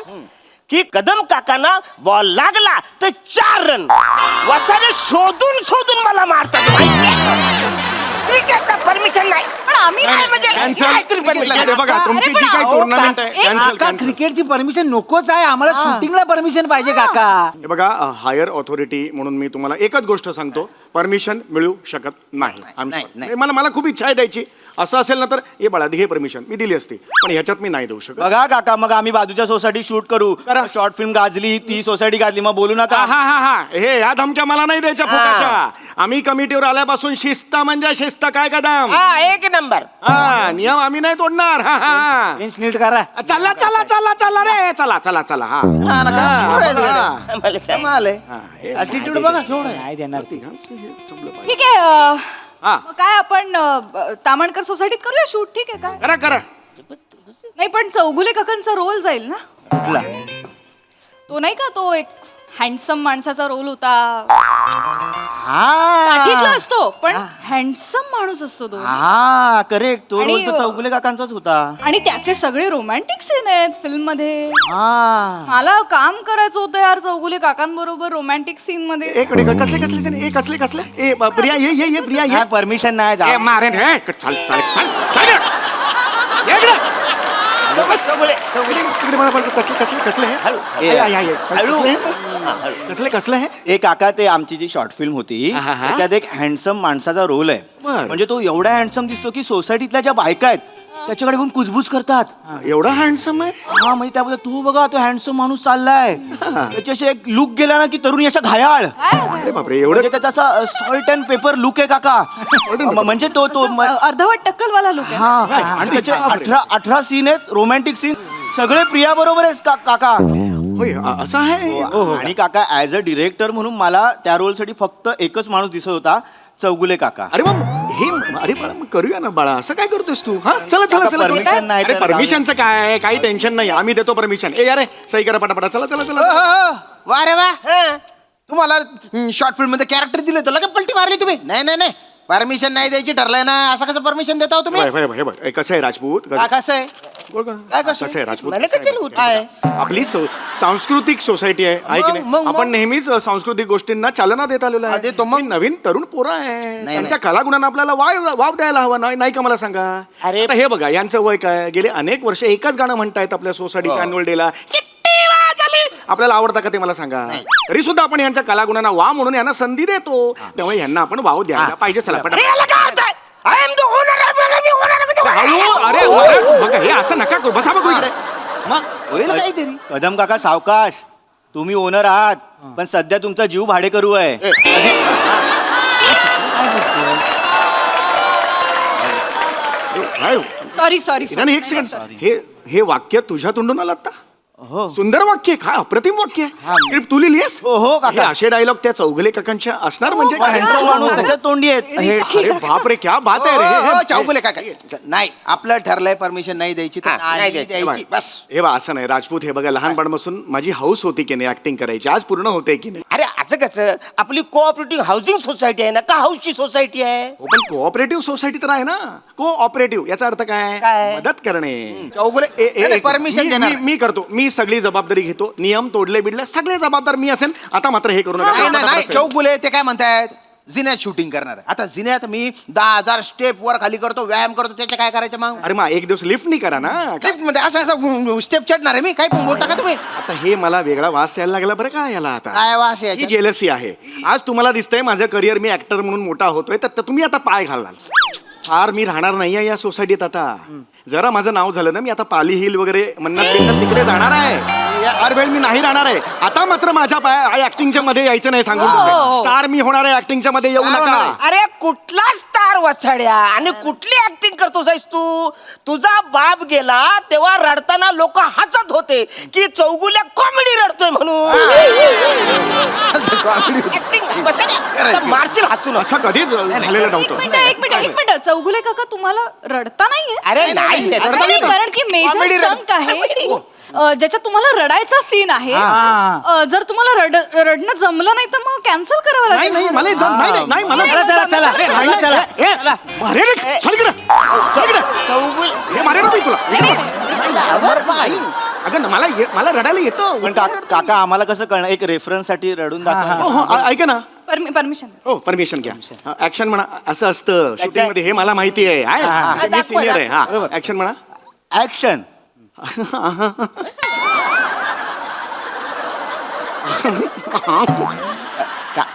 की कदम काकांना बॉल लागला तर 4 रन. वसारे शोधून शोधून मला मारतात माहितीये. क्रिकेटला परमिशन नाही. पण आम्ही नाही म्हणजे Cancel. नाही, तुम्ही permission हे बघा नाही. तुमची अरे जी पण काही अहो, टुर्नामेंट आहे कॅन्सल काका क्रिकेटची परमिशन नकोच आहे आम्हाला शूटिंगला परमिशन पाहिजे काका. हे बघा हायर ऑथॉरिटी म्हणून मी तुम्हाला एकच गोष्ट सांगतो परमिशन मिळू शकत नाही. I'm नाही, sorry. नाही. मला खूप इच्छा आहे द्यायची असं असेल ना तर हे बाळा घे परमिशन मी दिली असती पण ह्याच्यात मी नाही देऊ शकत. बघा काका मग आम्ही बाजूच्या सोसायटी शूट करू शॉर्ट फिल्म गाजली ती सोसायटी गाजली मग बोलू नका. हा हे ह्या धमक्या मला नाही द्यायच्या फुकाच्या. आम्ही कमिटीवर आल्यापासून शिस्त म्हणजे शिस्त काय कदम. हा एक नंबर. हा नियम आम्ही नाही तोडणार. हा बेंच नीट करा. चला चला चला चला रे चला हा हा ना का? बरोबर आहे हा. गाड्या. मला सांग. कमाल आहे हे ॲटिट्यूड बघा केवढं आहे. नाही देणार ती. ठीक आहे हा. मग काय आपण तामणकर सोसायटीत करूया शूट. ठीक आहे काय करा नाही पण चौगुले काकांचा रोल जाईल ना. कुठला? तो नाही का तो एक हँडसम माणसाचा रोल होता. हा साठीतला असतो पण हँडसम माणूस असतो तो. हा करेक्ट तो आणि, रोल तर चौगुले काकांचाच होता. आणि त्याचे सगळे रोमॅन्टिक सीन आहेत फिल्म मध्ये. हा मला काम करायचं होतं यार चौगुले काकांबरोबर रोमॅन्टिक सीन मध्ये. एक मिनिट कसले ए प्रिया ये प्रिया ये परमिशन नाही ए जा. मारेन हे चल चौगुले तिकडे मला बघ, कसलं हे? कसलं हे? ए काका ते आमची जी शॉर्ट फिल्म होती हा, हा. त्याच्यात एक हँडसम माणसाचा रोल आहे बरं. म्हणजे तो एवढा हँडसम दिसतो की सोसायटीतल्या ज्या बायका आहेत त्याच्याकडे बघून कुजबुज करतात. एवढा हँडसम आहे? हा म्हणजे त्याबद्दल तू बघा तो हँडसम माणूस चाललाय त्याच्याशी एक लुक गेला ना की तरुणी अशा घायाळ अरे बापरे, एवढं म्हणजे त्याचा असा सॉल्ट अँड पेपर लुक आहे काका म्हणजे तो अर्धवट टक्कलवाला लोक हा आणि त्याचे 18 सीन आहेत रोमॅन्टिक सीन सगळे प्रिया बरोबर आहेत काका होय, असं आहे? आणि काका ऍज अ डिरेक्टर म्हणून मला त्या रोलसाठी फक्त एकच माणूस दिसत होता चौगुले काका. अरे मग अरे बाळा, मग करूया ना बाळा, असं काय करतोस तू? हा चला permission नाही तर परमिशनचं काय, काही टेन्शन नाही, आम्ही देतो परमिशन. ए अरे सही करा पटापटा, चला चला हो, चला. हो, हो. वा रे वा तुम्हाला शॉर्ट फिल्म मध्ये कॅरेक्टर दिले तर लगेच पलटी मारली तुम्ही. नाही परमिशन नाही द्यायची ठरलंय ना, असं कसं परमिशन देता हो तुम्ही? हे बघ, कसं आहे राजपूत, काय कसं आहे बोल का? काय कसं कसं आहे राजपूत, मला कशाला होतं? काय आपली सांस्कृतिक सोसायटी आहे की नाही? मग. आपण नेहमीच सांस्कृतिक गोष्टींना चालना देत आलेलो हा, आहे. देतो मग. ही नवीन तरुण पोरं आहे, त्यांच्या कलागुणांना आपल्याला वाव द्यायला हवा. नाही का मला सांगा? अरे. आता हे बघा, यांचं वय काय, गेले अनेक वर्ष एकच गाणं म्हणतायत आपल्या सोसायटीच्या अॅन्युअल डेला. आपल्याला आवडतं का ते मला सांगा? तरी सुद्धा आपण यांच्या कलागुणांना वाव म्हणून यांना संधी देतो, त्यामुळे यांना आपण वाव द्यायला पाहिजे. चला पटापट. हळू, अरे बघा, हे असं नका करू, बसा बघू इकडे. मग होईल काहीतरी. कदम काका सावकाश तुम्ही ओनर आहात पण सध्या तुमचा जीव भाडे करू आहे. काय सॉरी नाही, एक सेकंड, हे वाक्य तुझ्या तोंडून आलं आता? सुंदर वाक्य, काय अप्रतिम वाक्य. स्क्रिप्ट तू लिहिलीस? हो, काका. हे असे डायलॉग त्या चौगुले काकांच्या असणार म्हणजे काय? हँडसम माणूस त्याच्या तोंडी आहेत. अरे बाप रे, क्या बात आहे रे. चौगुले काय नाही आपलं ठरलंय परमिशन नाही द्यायची तर नाही नाही द्यायची. द्यायची बस. हे बा असं नाही राजपूत, हे बघा लहानपणापासून माझी हौस होती की नाही ऍक्टिंग करायची, आज पूर्ण होते की नाही? अरे असं कसं, आपली कोऑपरेटिव्ह हाऊसिंग सोसायटी आहे ना, का हाऊसची सोसायटी आहे? हो, पण कोऑपरेटिव्ह सोसायटी तर आहे ना. कोऑपरेटिव्ह याचा अर्थ काय? काय? मदत करणे. चौगुले परमिशन देणार. मी करतो, मी सगळी जबाबदारी घेतो. नियम तोडले बिडले सगळे जबाबदार मी असेल. आता मात्र हे करू नाही नका. चौगुले ते काय म्हणतायत जिन्यात शूटिंग करणार. आता जिन्यात मी 10,000 स्टेप वर खाली करतो, व्यायाम करतो, त्याच्या काय करायचं मग? अरे मग एक दिवस लिफ्ट नाही करा ना. लिफ्ट मध्ये असं स्टेप चढणार आहे मी, काय पण बोलता का तुम्ही? आता हे मला वेगळा वास यायला लागला बरं का याला आता. काय वास ही याच्यात? जेलसी आहे. आज तुम्हाला दिसतंय माझं करिअर, मी ऍक्टर म्हणून मोठा होतोय, तर तुम्ही आता पाय घालणार. फार मी राहणार नाहीये या सोसायटीत आता. जरा माझं नाव झालं ना, मी आता पाली हिल वगैरे मन्नत बिन्नत तिकडे जाणार आहे. फार वेळ मी नाही राहणार आहे. आता मात्र माझ्या पाय ऍक्टिंगच्या मध्ये यायचं नाही सांगून स्टार मी होणार आहे, ऍक्टिंगच्या मध्ये येऊ नका. अरे कुठला स्टार वसाड्या आणि कुठली ऍक्टिंग करतोस तू? तुझा बाप गेला तेव्हा रडताना लोक हसत होते की चौगुल्या कॉमेडी रडतोय म्हणून. ऍक्टिंग मारशील हसून. असं कधीच झालेलं नव्हतं. एक मिनिट चौगुले काका, तुम्हाला रडता नाहीये? अरे नाही नाही, कारण की मेजर चंक आहे ज्याच्यात तुम्हाला रडायचा सीन आहे. जर तुम्हाला रडणं जमलं नाही तर मग कॅन्सल करावं नाही लागेल. मला नाही मला मारे रे, चल इकडे. हे मारे ना मी तुला. अगं मला रडायला येतं. पण काका आम्हाला कसं कळणार एक रेफरन्स साठी रडून दाखवा. ऐका ना. परमिशन. हो परमिशन घ्या. ऍक्शन म्हणा. असं असतं शूटिंग मध्ये, हे मला माहिती आहे. मी सिनियर आहे. हा ऍक्शन म्हणा. ऍक्शन.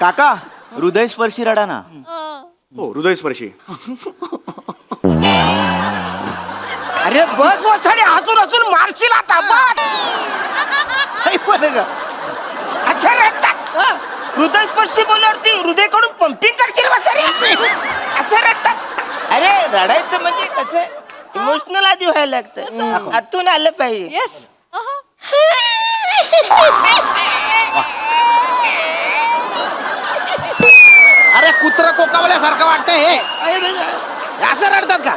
काका हृदयस्पर्शी रडा ना. हो हृदयस्पर्शी. अरे बस वसाडी हसून हसून मारशील आता. अच्छा रडतात. हृदयस्पर्शी बोलल्यावरती हृदयकडून पंपिंग करशील वसाडी. असं रडतात. अरे रडायचं म्हणजे कसं इमोशनल आधी व्हायला लागतं. आतून आलं पाहिजे. येस. अरे कुत्र कोकावल्यासारखं वाटतंय हे. असं रडतात का?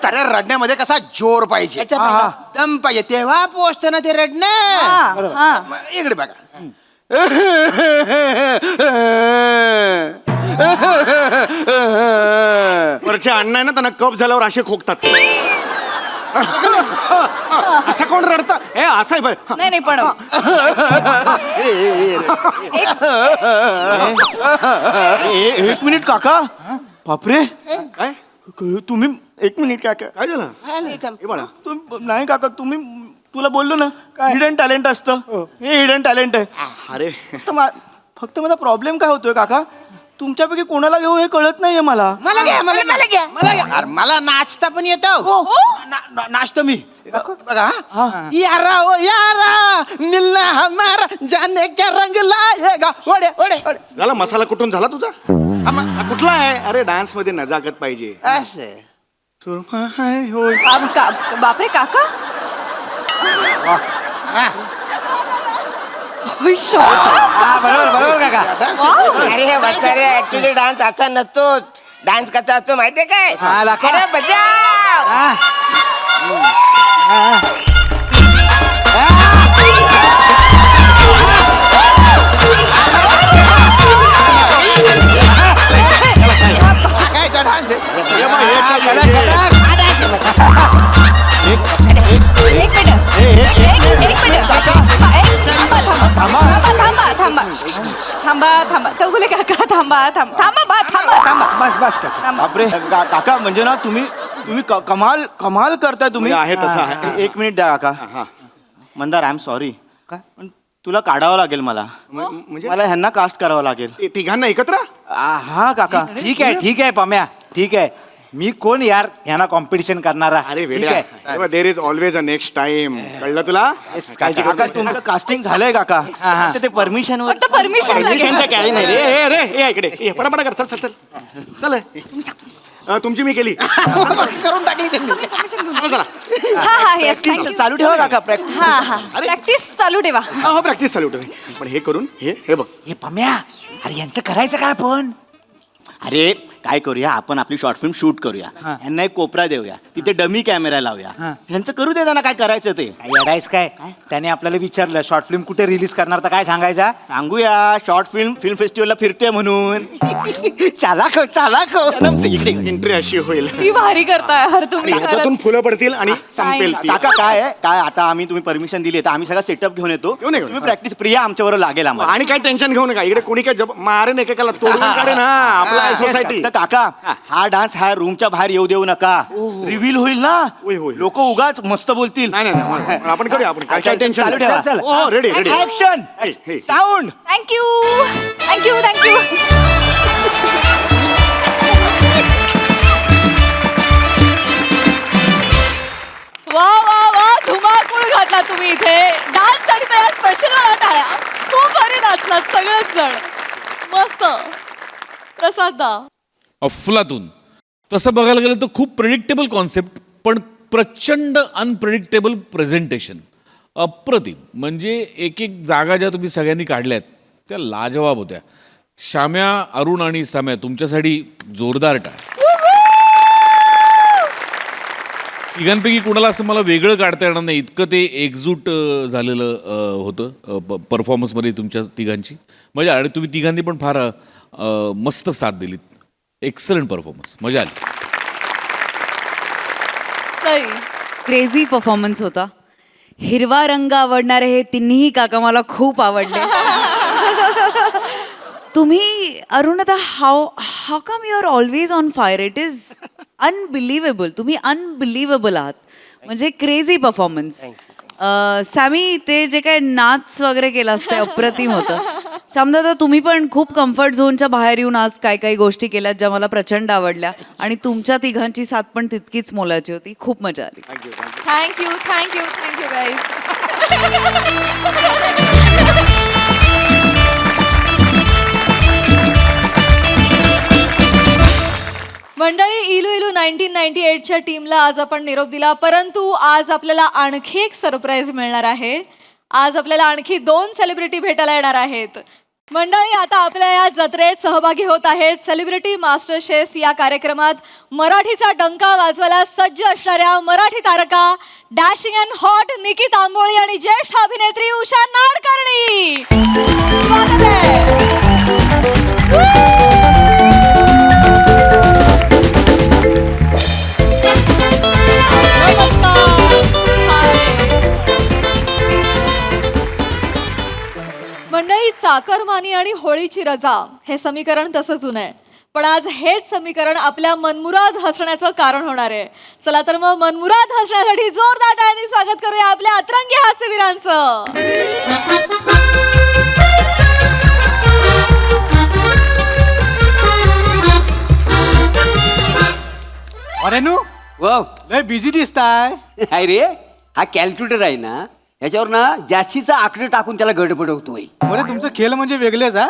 अरे रडण्यामध्ये कसा जोर पाहिजे, दम पाहिजे, तेव्हा पोचत ना ते रडणं. इकडे बघा. वरच्या अण्णा आहे ना, त्यांना कप झाल्यावर असे खोकतात. असं कोण रडतं? हे असं आहे. नाही पण एक मिनिट काका. बापरे काय तुम्ही एक मिनिट काका. काय झालं हे बाळा नाही काका, तुला बोललो ना हिडन टॅलेंट असतं, हे हिडन टॅलेंट आहे. अरे फक्त माझा प्रॉब्लेम काय होतोय काका, तुमच्यापैकी कोणाला घेऊ हे कळत नाहीये मला. मला घ्या मला घ्या मला घ्या. अरे मला नाचता पण येतो. नाचतो मी. बघा यारा ओ यारा मिलना हमारा जाने क्या रंग लाएगा. ओढे ओढे ओढे. झाला मसाला कुठून झाला तुझा हा, कुठला आहे? अरे डान्स मध्ये नजाकत पाहिजे. असं सुरमा हाय होय. बापरे काका होय, बरोबर बरोबर काका. अरे वत्सरे ऍक्च्युली डान्स असा नसतोच. डान्स कसा असतो माहितीये काय? हा, दाखव. अरे बजाव. काय डान्स हे बघ, हे चाल, हे. एक मिनिट थांबा चौगुले काका थांबा बस बस काका. बापरे काका, म्हणजे ना तुम्ही कमाल करताय तुम्ही. म्हणजे आहे तसं आहे. एक मिनिट द्या काका. हा. Mandar, I am sorry. पण तुला काढावं लागेल मला. म्हणजे मला ह्यांना कास्ट करावं लागेल. ते तिघांना एकत्र हा काका. ठीक आहे पम्या, ठीक आहे. मी कोण यार ह्यांना कॉम्पिटिशन करणारा. अरे ठीक आहे. वेड्या there is always a next time. कळलं तुला? काळजी करू काका नका. तुमचं कास्टिंग झालंय काका. फक्त ते परमिशन फक्त परमिशन Permissionचं काही नाही रे. रे ये इकडे ये, पटापटा कर. चल चल चल चल. तुमची मी केली. करून टाकली त्यांनी. चला. हा येस थँक्यू. चालू ठेवा काका प्रॅक्टिस. हा प्रॅक्टिस चालू ठेवा. हो प्रॅक्टिस चालू ठेव. पण हे करून हे बघ. हे पम्या, अरे यांचं करायचं काय आपण? अरे काय करूया, आपण आपली शॉर्ट फिल्म शूट करूया. यांना एक कोपरा देऊया, तिथे डमी कॅमेरा लावूया. ह्यांचं करू दे त्यांना काय करायचं ते. येडायस काय? त्याने आपल्याला विचारलं शॉर्ट फिल्म कुठे रिलीज करणार, तर काय सांगायचा? सांगूया शॉर्ट फिल्म फेस्टिवलला फिरते म्हणून. चालाक एंट्री अशी होईल. ती भारी करताय हर आणि तुम्ही ह्याच्यातून फुलं पडतील आणि संपेल ती. काका काय आहे, काय आता आम्ही तुम्ही परमिशन दिली तर आम्ही सगळा सेटअप घेऊन येतो. घेऊन ये. तुम्ही प्रॅक्टिस प्रिया आमच्याबरोबर लागेल आम्हाला. आणि काय टेन्शन घेऊ नका. इकडे कोणी काय मारेन एकेकाला तोडून काढेन. हा आपला सोसायटी. तर काका हा डान्स हा रूमच्या बाहेर येऊ देऊ नका. रिव्हील होईल ना, होय, होय. लोक उगाच मस्त बोलतील. नाही आपण करूया. आपण काय टेन्शन चालू ठेवा. चल. हो ready ready. Action sound. Thank you वा धुमाकूळ घातला तुम्ही इथे. डान्स साठी तयार स्पेशल मला टाळ्या. खूप भारी नाचलात सगळेच जण. मस्त. प्रसाद दा अफलातून. तसं बघायला गेलं तर खूप प्रेडिक्टेबल कॉन्सेप्ट, पण प्रचंड अनप्रेडिक्टेबल प्रेझेंटेशन. अप्रतिम. म्हणजे एक जागा ज्या तुम्ही सगळ्यांनी काढल्यात त्या लाजवाब होत्या. श्याम्या, अरुण आणि साम्या तुमच्यासाठी जोरदार टाळ. तिघांपैकी कुणाला असं मला वेगळं काढता येणार नाही, इतकं ते एकजूट झालेलं होतं परफॉर्मन्समध्ये तुमच्या तिघांची. मजा. आणि तुम्ही तिघांनी पण फार मस्त साथ दिलीत. एक्सलंट परफॉर्मन्स, मजा आली. सई क्रेझी परफॉर्मन्स होता. हिरवा रंग आवडणारे हे तिन्ही काका मला खूप आवडले. तुम्ही अरुणदा how come you are always on fire. It is unbelievable. तुम्ही अनबिलिव्हेबल आहात. म्हणजे क्रेझी परफॉर्मन्स. सॅमी, ते जे काय नाच वगैरे केलास ते अप्रतिम होतं. श्यामदादा, तुम्ही पण खूप कम्फर्ट झोनच्या बाहेर येऊन आज काही गोष्टी केल्यात ज्या मला प्रचंड आवडल्या. आणि तुमच्या तिघांची साथ पण तितकीच मोलाची होती. खूप मजा आली. Thank you guys. मंडळी, इलू 1998च्या टीमला आज आपण निरोप दिला, परंतु आज आपल्याला आणखी एक सरप्राईज मिळणार आहे. आज आपल्याला आणखी 2 सेलिब्रिटी भेटायला येणार आहेत. मंडळी, आता आपल्या या जत्रेत सहभागी होत आहेत सेलिब्रिटी मास्टर शेफ या कार्यक्रमात मराठीचा डंका वाजवायला सज्ज असणाऱ्या मराठी तारका डॅशिंग अँड हॉट निकी तांबोळी आणि ज्येष्ठ अभिनेत्री उषा नाडकर्णी. स्वागत आहे. मंडळी, चाकरमानी आणि होळीची रजा हे समीकरण तसं जुनं आहे, पण आज हेच समीकरण आपल्या मनमुराद हसण्याचं कारण होणार आहे. चला तर मग मनमुराद हसण्यासाठी जोरदार टाळ्यांनी स्वागत करूया आपल्या अतरंगी हास्यवीरांचं. अरे नू वाव लय बिझी दिसताय. काय रे हा कॅल्क्युलेटर आहे ना याच्यावर ना जास्तीचा आकडे टाकून त्याला गडबडवतोय. बरं तुमचं खेळ म्हणजे वेगळेच हा.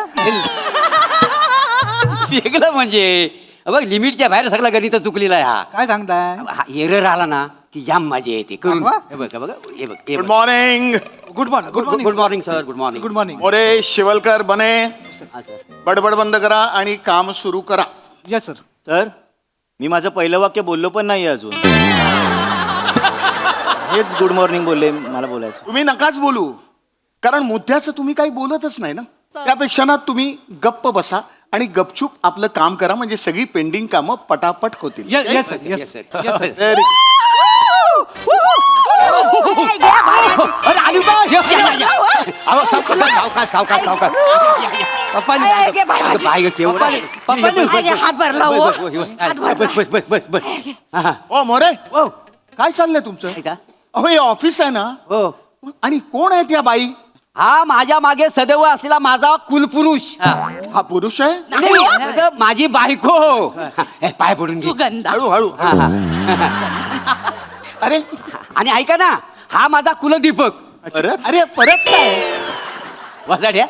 वेगळं म्हणजे बघ लिमिटच्या बाहेर सगळा गणित चुकलेला आहे हा. काय सांगताय. हा एरर आला ना की जाम मजा येते करून. दाखवा. हे बघ हे बघ हे बघ good morning. Good morning. Good morning. Good morning sir good morning. Good morning. More Shivalkar बने हा सर. बडबड बंद करा आणि काम सुरू करा. Yes sir. सर मी माझं पहिलं वाक्य बोललो पण नाही अजून. हेच गुड मॉर्निंग बोलले मला बोलायचं. तुम्ही नकाच बोलू कारण मुद्द्याचं तुम्ही काही बोलतच नाही ना. त्यापेक्षा ना तुम्ही गप्प बसा आणि गपचूप आपलं काम करा म्हणजे सगळी पेंडिंग कामं पटापट होतील. Yes sir. Yes Yes, sir. Sir. Very good. अरे आली बा. सावकाश सावकाश सावकाश. बाय केवढा हात भरला हो. बस बस बस बस बस. हा. ओ मोरे हो. काय चाललंय तुमचं. ऐका. अहो हे ऑफिस आहे ना हो आणि कोण आहेत या बाई. हा माझ्या मागे सदैव असलेला माझा कुलपुरुष. हा पुरुष आहे. नाही, अगं, माझी बायको. हे, पाय पडून घे. हळूहळू. हा, हा. अरे आणि ऐका ना हा माझा कुलदीपक. परत अरे परत काय. वाजाड्या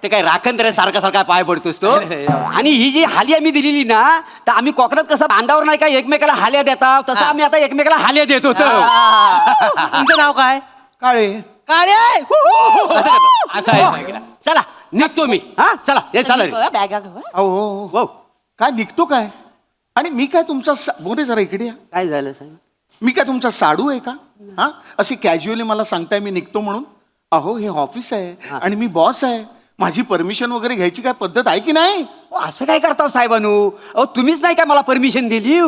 ते काय राखण तरी सारखा सारखा पाय पडतोस तो. आणि ही जी हाली आम्ही दिलेली ना तर आम्ही कोकणात कसं बांधावर नाही का एकमेकाला हाल्या देता तसं आम्ही आता एकमेकाला हाल्या देतो. तुमचं नाव काय. काळे. काळे. असं आहे. चला निघतो मी. हा चला हे चला रे. अहो हो. काय निघतो काय आणि मी काय तुमचा मोरे जरा इकडे या. काय झालं सांग. मी काय तुमचा साडू आहे का. हा अशी कॅज्युअली मला सांगताय मी निघतो म्हणून. अहो हे ऑफिस आहे आणि मी बॉस आहे. माझी परमिशन वगैरे घ्यायची काय पद्धत आहे की नाही. असं काय करता साहेबानू. अहो तुम्हीच नाही काय मला परमिशन दिली.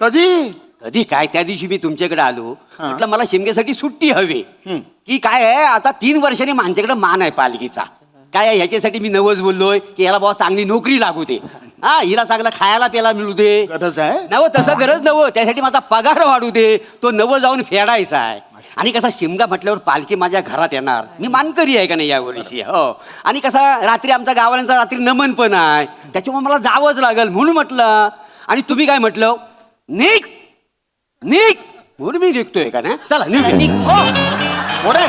कधी कधी काय त्या दिवशी मी तुमच्याकडे आलो म्हटलं मला शिमग्यासाठी सुट्टी हवी की काय आहे आता 3 वर्षांनी माझ्याकडे मान आहे पालखीचा. काय आहे ह्याच्यासाठी मी नवच बोललोय की याला बाबा चांगली नोकरी लागू दे. हा हिला चांगला खायला प्यायला मिळू दे. गरज आहे. नव तसं गरज नवं त्यासाठी माझा पगार वाढू दे. तो नवं जाऊन फेडायचा आहे. आणि कसा शिमगा म्हटल्यावर पालखी माझ्या घरात येणार. मी मानकरी आहे का नाही या वर्षी. हो आणि कसा रात्री आमच्या गावाल्यांचा रात्री नमन पण आहे त्याच्यामुळे मला जावंच लागल म्हणून म्हटलं. आणि तुम्ही काय म्हटलं निघ निघ म्हणून मी निघतोय का ना. चला निघ. मोरे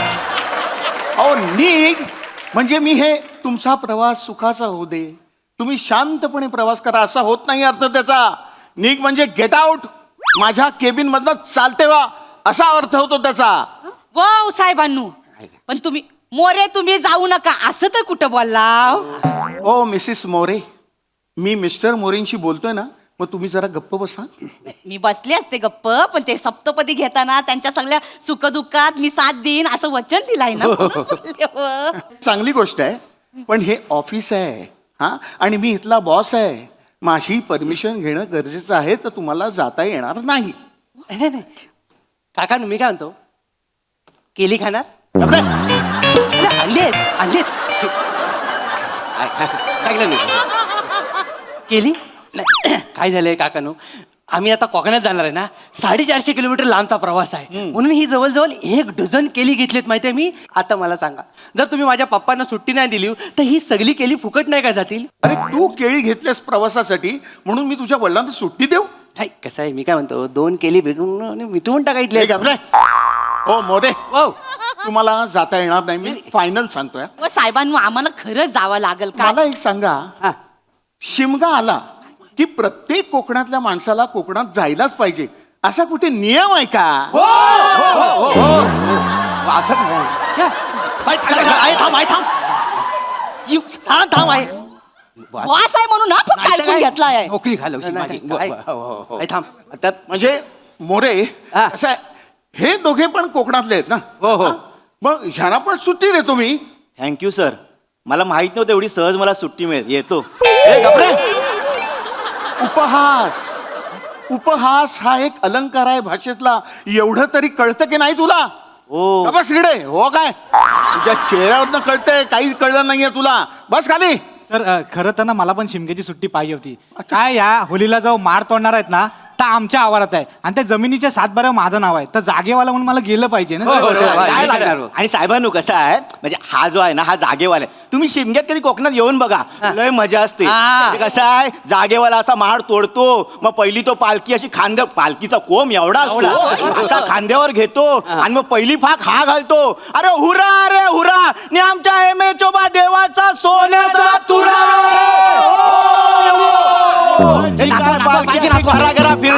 अहो निघ म्हणजे मी हे तुमचा प्रवास सुखाचा होऊ दे. तुम्ही शांतपणे प्रवास करा असा होत नाही अर्थ त्याचा. निघ म्हणजे गेट आउट. माझ्या केबिन मधनं चालते वा असा अर्थ होतो त्याचा. वाव साहेबांनू पण तुम्ही मोरे तुम्ही जाऊ नका असं तर कुठं बोलला. ओ मिसेस मोरे मी मिस्टर मोरेंशी बोलतोय ना मग तुम्ही जरा गप्प बसा. मी बसले असते गप्प पण ते सप्तपदी घेताना त्यांच्या सगळ्या सुखदुःखात मी साथ देईन असं वचन दिलाय ना. चांगली गोष्ट आहे पण हे ऑफिस आहे हा आणि मी इथला बॉस आहे. माझी परमिशन घेणं गरजेचं आहे तर तुम्हाला जाता येणार नाही. नाही काका मी काय म्हणतो केली खाणार. आणलेत आणलेत सांगितलं नाही. केली नाही काय झालंय काकानो आम्ही आता कोकणात जाणार आहे ना 450 किलोमीटर लांबचा प्रवास आहे म्हणून ही जवळजवळ 1 डझन केली घेतलीत माहितीये मी. आता मला सांगा जर तुम्ही माझ्या पप्पांना सुट्टी नाही दिली तर ही सगळी केली फुकट नाही का जातील. अरे तू केळी घेतल्यास प्रवासासाठी म्हणून मी तुझ्या वडिलांना सुट्टी देऊ. नाही कसं आहे मी काय म्हणतो 2 केली भेटून मिटवून टाकायतले. हे घाबरे. हो मोरे तुम्हाला जाता येणार नाही मी फायनल सांगतोय. व साहेबांनू आम्हाला खरंच जावं लागेल का. मला एक सांगा शिमगा आला की प्रत्येक कोकणातल्या माणसाला कोकणात जायलाच पाहिजे असा कुठे नियम आहे का. असं थांब आहे बॉस आहे म्हणून हा फक्त ऐकून घेतलाय. नोकरी घालवशी माझी. थांब त्यात म्हणजे मोरे हा. असं आहे, हे दोघे पण कोकणातले आहेत ना. हो, हो. हा? मग ह्यांना पण सुट्टी देतो मी. Thank you sir. मला माहित नव्हतं एवढी सहज मला सुट्टी मिळेल. येतो. ए घाबरे. उपहास उपहास हा एक अलंकार आहे भाषेतला. एवढं तरी कळतं की नाही तुला. हो बस इकडे हो काय तुझ्या चेहऱ्यावरनं कळतंय काही कळलं नाहीये तुला. बस खाली. तर खरं तर ना मला पण शिमग्याची सुट्टी पाहिजे होती. काय या होलीला जो मार तोडणार आहेत ना तर आमच्या आवारात आहे आणि त्या जमिनीच्या 7 माझं नाव आहे, तर जागेवाला म्हणून मला गेलं पाहिजे ना. काय लागणार हो? आणि साहेबांनो कसं आहे म्हणजे हा जो आहे ना हा जागेवाला आहे. तुम्ही शिमग्यात कधी कोकणात येऊन बघा, लय मजा असते. म्हणजे कसं आहे जागेवाला असा माड तोडतो, मग पहिली तो पालखी अशी पालखीचा कोंब एवढा असतो असा खांद्यावर घेतो आणि मग पहिली फाक हा घालतो. अरे हुरा रे हुरा ने आमच्या एमे चोबा देवाचा सोन्याचा तुरा. पालखी घरा फिर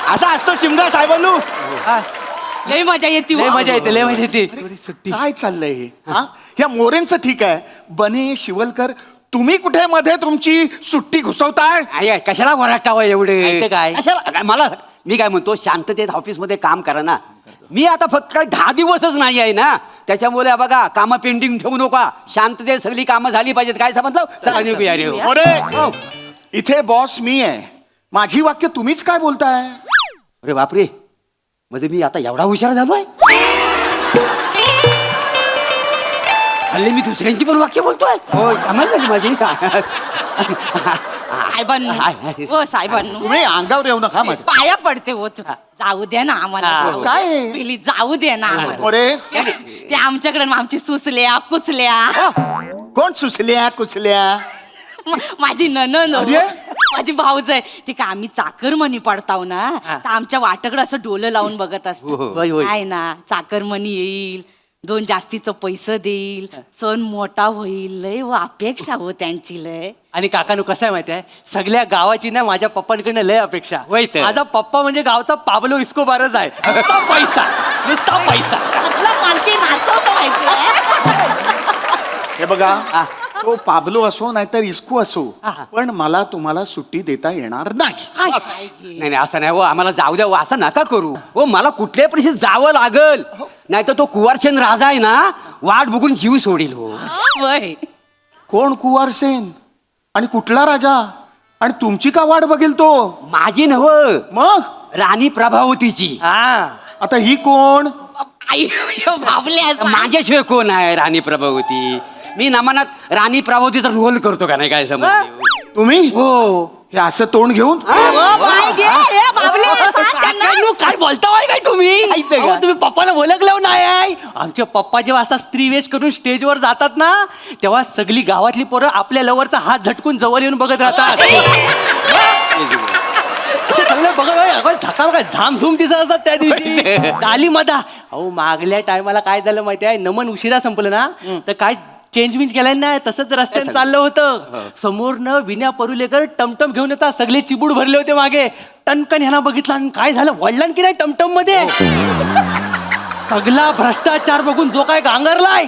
असा असतो शिमगा साहेबांनू. लय मजा येते लय मजा येते, लय मजा येते. काय चाललंय हे हा? ह्या मोरेंचं ठीक आहे, बने शिवलकर तुम्ही कुठे मध्ये तुमची सुट्टी घुसवताय? आहे कशाला वराटावं एवढे ते काय? कशाला मी काय म्हणतो शांततेत ऑफिसमध्ये काम करा ना. मी आता फक्त काही 10 दिवसच नाही आहे ना, त्याच्यामुळे बघा कामं पेंडिंग ठेवू नका. शांततेत सगळी कामं झाली पाहिजेत. काय समजलं? चला निघूया रे. मोरे इथे बॉस मी आहे, माझी वाक्य तुम्हीच काय बोलताय? अरे बापरे, म्हणजे मी आता एवढा हुशार झालोय? हल्ली मी दुसऱ्यांची पण वाक्य बोलतोय. कमाल झाली माझी. साहेबांनो, साहेबांनो तुम्ही अंगावर येऊ नका माझ्या. पाया पडते होत, जाऊ द्या ना आम्हाला. काय? प्लीज जाऊ द्या ना आम्हाला. मोरे ते आमच्याकडे आमची सुचल्या कुचल्या. कोण सुचल्या कुचल्या? माझी ननन अरे? माझी भाऊज आहे ती का आम्ही चाकरमणी पडताव ना, तर आमच्या वाटाकडे असं डोलं लावून बघत असतो. होय, होय. आहे ना, चाकरमणी येईल, 2 जास्तीचं पैसे देईल, सण मोठा होईल, लय अपेक्षा हो त्यांची लय. आणि काकानू कसं आहे माहिती आहे, सगळ्या गावाची ना माझ्या पप्पांकडनं लय अपेक्षा. माझा पप्पा म्हणजे गावचा पाबलो इस्कोबारच आहे. नुसता पैसा, नुसता पैसा. कसला पालखी नाचवतो माहिती. हे बघा, तो पाबलो असो नाहीतर इस्कू असो, पण मला तुम्हाला सुट्टी देता येणार नाही. नाही असं नाही हो, आम्हाला जाऊ द्या हो, असं नका करू हो. मला कुठल्याही परिस्थितीत जावं लागल, नाहीतर तो कुवारसेन राजा आहे ना वाट बघून जीव सोडील हो. वय कोण कुवारसेन आणि कुठला राजा? आणि तुमची का वाट बघेल तो? माझी नव मग राणी प्रभावतीची. आता ही कोण? आई भाबल्या माझ्याशिवाय कोण आहे राणी प्रभावती? मी नमनात राणी प्रभावतीचा रोल करतो का नाही? काय समज तुम्ही? हो. हे असं तोंड घेऊन काय बोलताय काय तुम्ही? अहो, तुम्ही पप्पाला ओळखलं नाही आहे? आमचे पप्पा जेव्हा असा स्त्रीवेश करून स्टेजवर जातात ना, तेव्हा सगळी गावातली पोरं आपल्या लवरचा हात झटकून जवळ येऊन बघत राहतात. चांगलं बघा झकाल काय झामझूम दिसत असतात त्या दिवशी. झाली मधा. अहो मागल्या टायमाला काय झालं माहिती आहे, नमन उशिरा संपलं ना, तर काय चेंज विंज केलाय नाही, तसंच रस्त्याने चाललं होतं. समोरनं विन्या परुलेकर टमटम घेऊन येतात, सगळे चिबूड भरले होते मागे. टनकन ह्याला बघितलं आणि काय झालं, वळलं की नाही टमटम मध्ये. सगळा भ्रष्टाचार बघून जो काय गांगरलाय,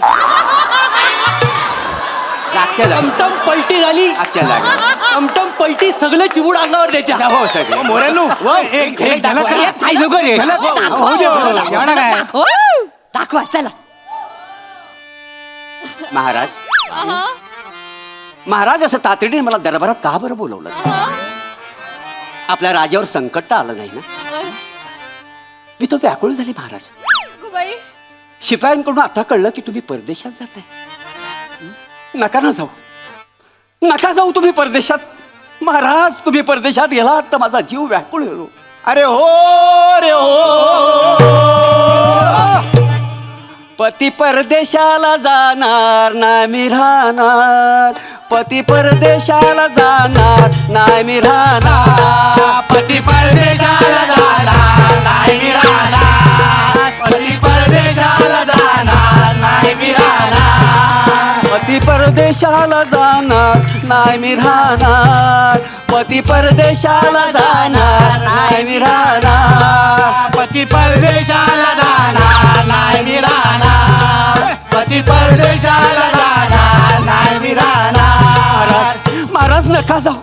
टमटम पलटी झाली. टमटम पलटी, सगळे चिबूड अंगावर द्यायच्या. दाखवा चला. महाराज, महाराज असं तातडीने मला दरबारात का बरं बोलवलं? आपल्या राजावर संकट तर आलं नाही ना? मी तो व्याकुळ झाले महाराज. शिपायांकडून आता कळलं की तुम्ही परदेशात जाताय. नका ना जाऊ, नका जाऊ तुम्ही परदेशात. महाराज तुम्ही परदेशात गेलात तर माझा जीव व्याकुळ होतो. अरे हो रे हो, पती परदेशाला जाणार नाही मी राहणार. पती परदेशाला जाणार नाही मी राहणार. पती परदेशाला जाणार नाही मी राहणार. पती परदेशाला जाणार नाही मी राहणार. पती परदेशाला जाणार नाही मी राहणार. पती परदेशाला जाणार नाही मी राहणार. पती परदेशाला जाणार नाही मी राहणार. पती परदेशाला जाणार नाही मी राहणार. महाराज नका जाऊ,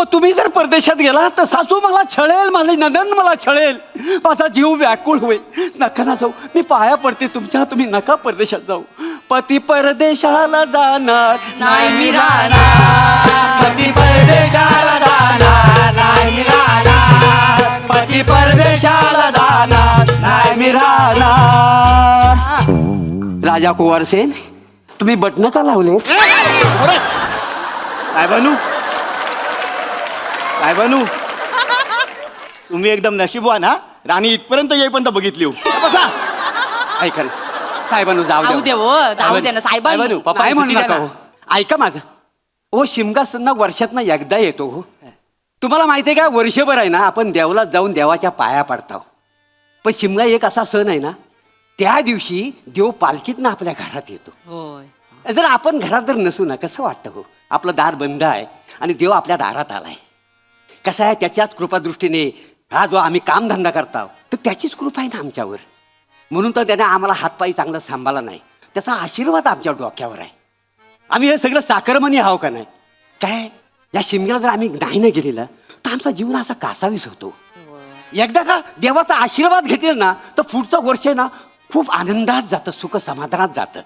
अहो तुम्ही जर परदेशात गेला तर सासू मला छळेल, माझे नंदन मला छळेल, माझा जीव व्याकुळ होईल. नका ना जाऊ, मी पाया पडते तुमच्या, तुम्ही नका परदेशात जाऊ. पती परदेशाला जाणार नाही मी राहणार, पती परदेशाला जाणार नाही मी राहणार, पती परदेशाला जाणार नाही मी राहणार. राजा कुंवरसेन, तुम्ही बटन का लावले? साहेबानू तुम्ही एकदम नशीबवान हा, राणी इथपर्यंत येईपर्यंत बघितली हो. बसा. ऐका ना साहेबानू, जाऊ जाऊ दे हो, जाऊ दे ना साहेबांनो. पप्पा नाही म्हणू म्हणू नका नका हो. ऐका माझं हो, शिमगा सन्ना वर्षातनं एकदा येतो हो. तुम्हाला माहिती आहे का, वर्षभर आहे ना आपण देवला जाऊन देवाच्या पाया पडतो. पण शिमगा एक असा सण आहे ना, त्या दिवशी देव पालखीतनं आपल्या घरात येतो. जर आपण घरात जर नसू ना, कसं वाटतं हो, आपलं दार बंद आहे आणि देव आपल्या दारात आलाय. कसं आहे, त्याच्याच कृपादृष्टीने हा जो आम्ही कामधंदा करतो तर त्याचीच कृपा आहे ना आमच्यावर. म्हणून तर त्याने आम्हाला हातपायी चांगला सांभाळला नाही, त्याचा आशीर्वाद आमच्या डोक्यावर आहे. आम्ही हे सगळं साखरमणी आहो का नाही? काय या शिमग्याला जर आम्ही नाही ना गेलेलं तर आमचा जीवन असा कासावीस होतो. एकदा का देवाचा आशीर्वाद घेतील ना तर पुढचं वर्ष ना खूप आनंदात जातं, सुख समाधानात जातं.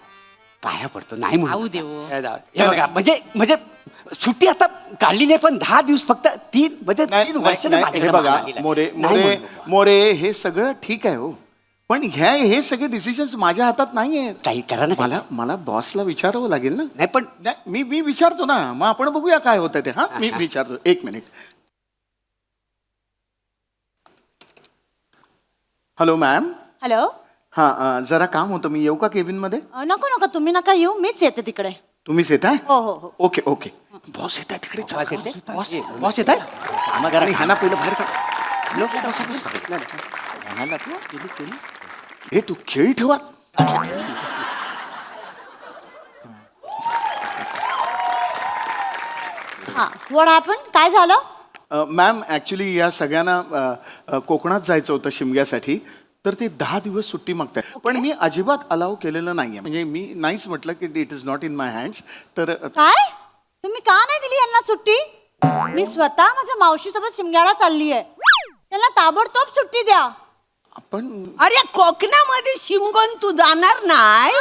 पाया पडतो नाही म्हणून हे बघा, म्हणजे म्हणजे सुट्टी आता काढलेली आहे, पण 10 दिवस फक्त 3 वर्ष हे बघा मोरे मोरे मोरे, हे सगळं ठीक आहे हो, पण हे सगळे डिसिजन्स माझ्या हातात नाही आहेत. काही करा ना. मला बॉसला विचारावं लागेल ना. नाही पण नाही, मी विचारतो ना, मग आपण बघूया काय होतं ते. हा, मी विचारतो. 1 मिनिट. Hello ma'am. हॅलो. हां, जरा काम होतं, मी येऊ का केबिन मध्ये? नको नको, तुम्ही नका येऊ, मीच येते तिकडे. तुम्हीच येत आहे? हो हो हो. Okay okay. बॉस येत आहे तिकडे. बॉस येत आहे. ह्यांना पहिलं बाहेर काढ. हे तू खेळी ठेवा. हा, व्हॉट हॅपन? काय झालं? मॅम ॲक्च्युली या सगळ्यांना कोकणात जायचं होतं शिमग्यासाठी, तर ते 10 दिवस सुट्टी मागताय. पण मी अजिबात अलाव केलेलं नाहीये, म्हणजे मी नाहीच म्हटलं की it is not in my hands. तर काय? तुम्ही का नाही दिली यांना सुट्टी? मी स्वतः माझ्या मावशीसोबत शिमग्याला चालली आहे, त्यांना ताबडतोब सुट्टी द्या. आपण अरे कोकणामध्ये शिमगोन तू जाणार नाही?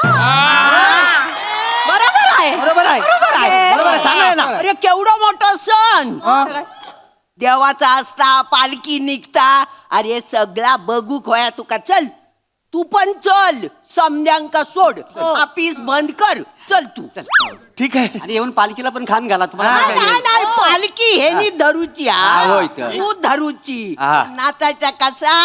बरोबर आहे, बरोबर आहे, बरोबर आहे, सांगा ना. अरे केवढा मोठा सण, देवाचा असता, पालखी निघता, अरे सगळा बघू खोया तुका. चल तू पण चल, समद्यांका सोड, ऑफिस बंद कर, चल तू. चल ठीक आहे. आणि येऊन पालखीला पण खान घाला तुम्हाला. नाही, पालखी हे नी धरूची, होय तर. तू धरूची. हा. नाचायचा कसा?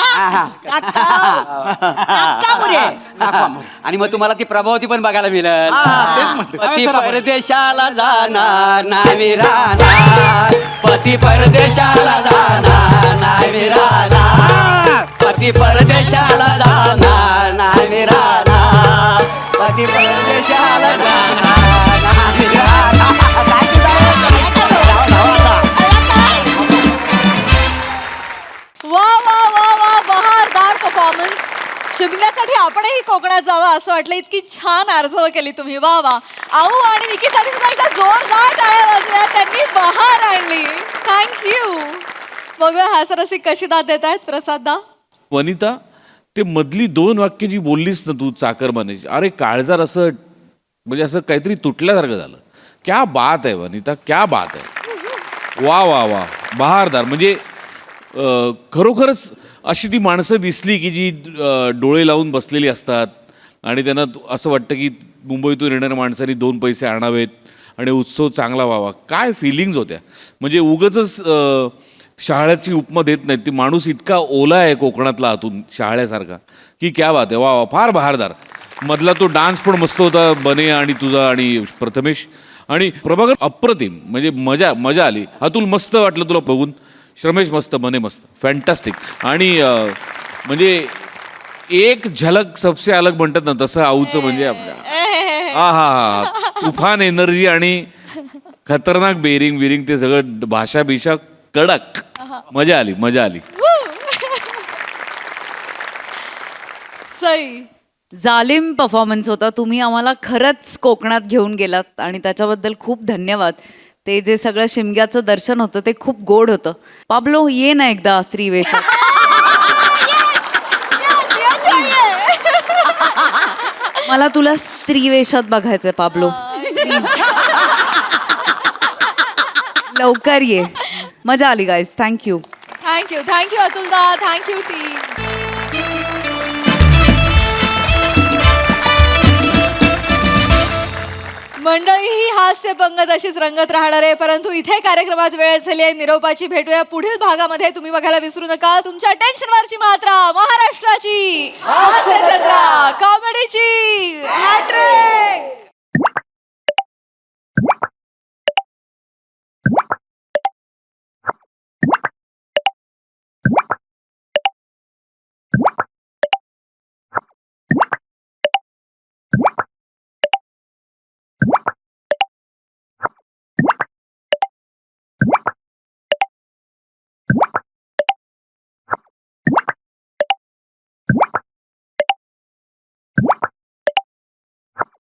आणि मग तुम्हाला ती प्रभावती पण बघायला मिळेल. तेच म्हणतो. पती परदेशाला जाणार नाही राहणार, पती परदेशाला जाणार नाही राहणार, पती परदेशाला जाणार नाही राहणार, पती परदेशाला जाणार नाही राहणार. वा वा वा वा, बहारदार परफॉर्मन्स. शिमग्यासाठी आपणही कोकणात जावं असं वाटलं, इतकी छान आर्जव केली तुम्ही. वा वा. आऊ आणि निकीसाठी सुद्धा एकदा जोरदार टाळ्या वाजल्या, त्यांनी बहार आणली. थँक्यू. बघूया हास्यरसिक कशी दाद देत आहेत. प्रसाद दा. वनिता, ते मधली 2 वाक्य जी बोललीस ना तू चाकरमानीची, अरे काळजार असं म्हणजे असं काहीतरी तुटल्यासारखं झालं. क्या बात आहे वनिता, क्या बात आहे. वा वा वा, बहारदार. म्हणजे खरोखरच अशी ती माणसं दिसली की जी डोळे लावून बसलेली असतात आणि त्यांना असं वाटतं की मुंबईतून येणाऱ्या माणसांनी 2 पैसे आणावेत आणि उत्सव चांगला व्हावा. काय फिलिंग्ज होत्या. म्हणजे उगाचच शहाळ्याची उपमा देत नाहीत. ती माणूस इतका ओला आहे कोकणातला आतून शहाळ्यासारखा की क्या बात आहे. वा वा, फार बहारदार. मधला तो डान्स पण मस्त होता, बने आणि तुझा आणि प्रथमेश आणि प्रभाकर. अप्रतिम, म्हणजे मजा मजा आली. अतुल मस्त वाटलं तुला बघून, श्रमेश मस्त, बने मस्त, फॅन्टॅस्टिक. आणि म्हणजे एक झलक सबसे अलग म्हणतात ना तसं आऊचं म्हणजे आपल्या हा हा हा तुफान एनर्जी आणि खतरनाक बेरिंग बिरिंग ते सगळं भाषा बिषा कडक. मजा आली, मजा आली. सई. जालिम परफॉर्मन्स होता. तुम्ही आम्हाला खरंच कोकणात घेऊन गेलात आणि त्याच्याबद्दल खूप धन्यवाद. ते जे सगळं शिमग्याचं दर्शन होतं ते खूप गोड होतं. पाब्लो ये ना एकदा स्त्री वेशात. मला तुला स्त्री वेशात बघायचंय पाब्लो. लवकर ये. मजा आली गाईज. थँक्यू. थँक्यू अतुलदा. Thank you team. मंडळी ही हास्य पंगत अशीच रंगत राहणार आहे, परंतु इथे कार्यक्रमात वेळ झाली आहे निरोपाची. भेटूया पुढील भागामध्ये. तुम्ही बघायला विसरू नका तुमच्या टेन्शनवरची मात्रा, महाराष्ट्राची हास्य जत्रा, कॉमेडीची हॅट्रिक.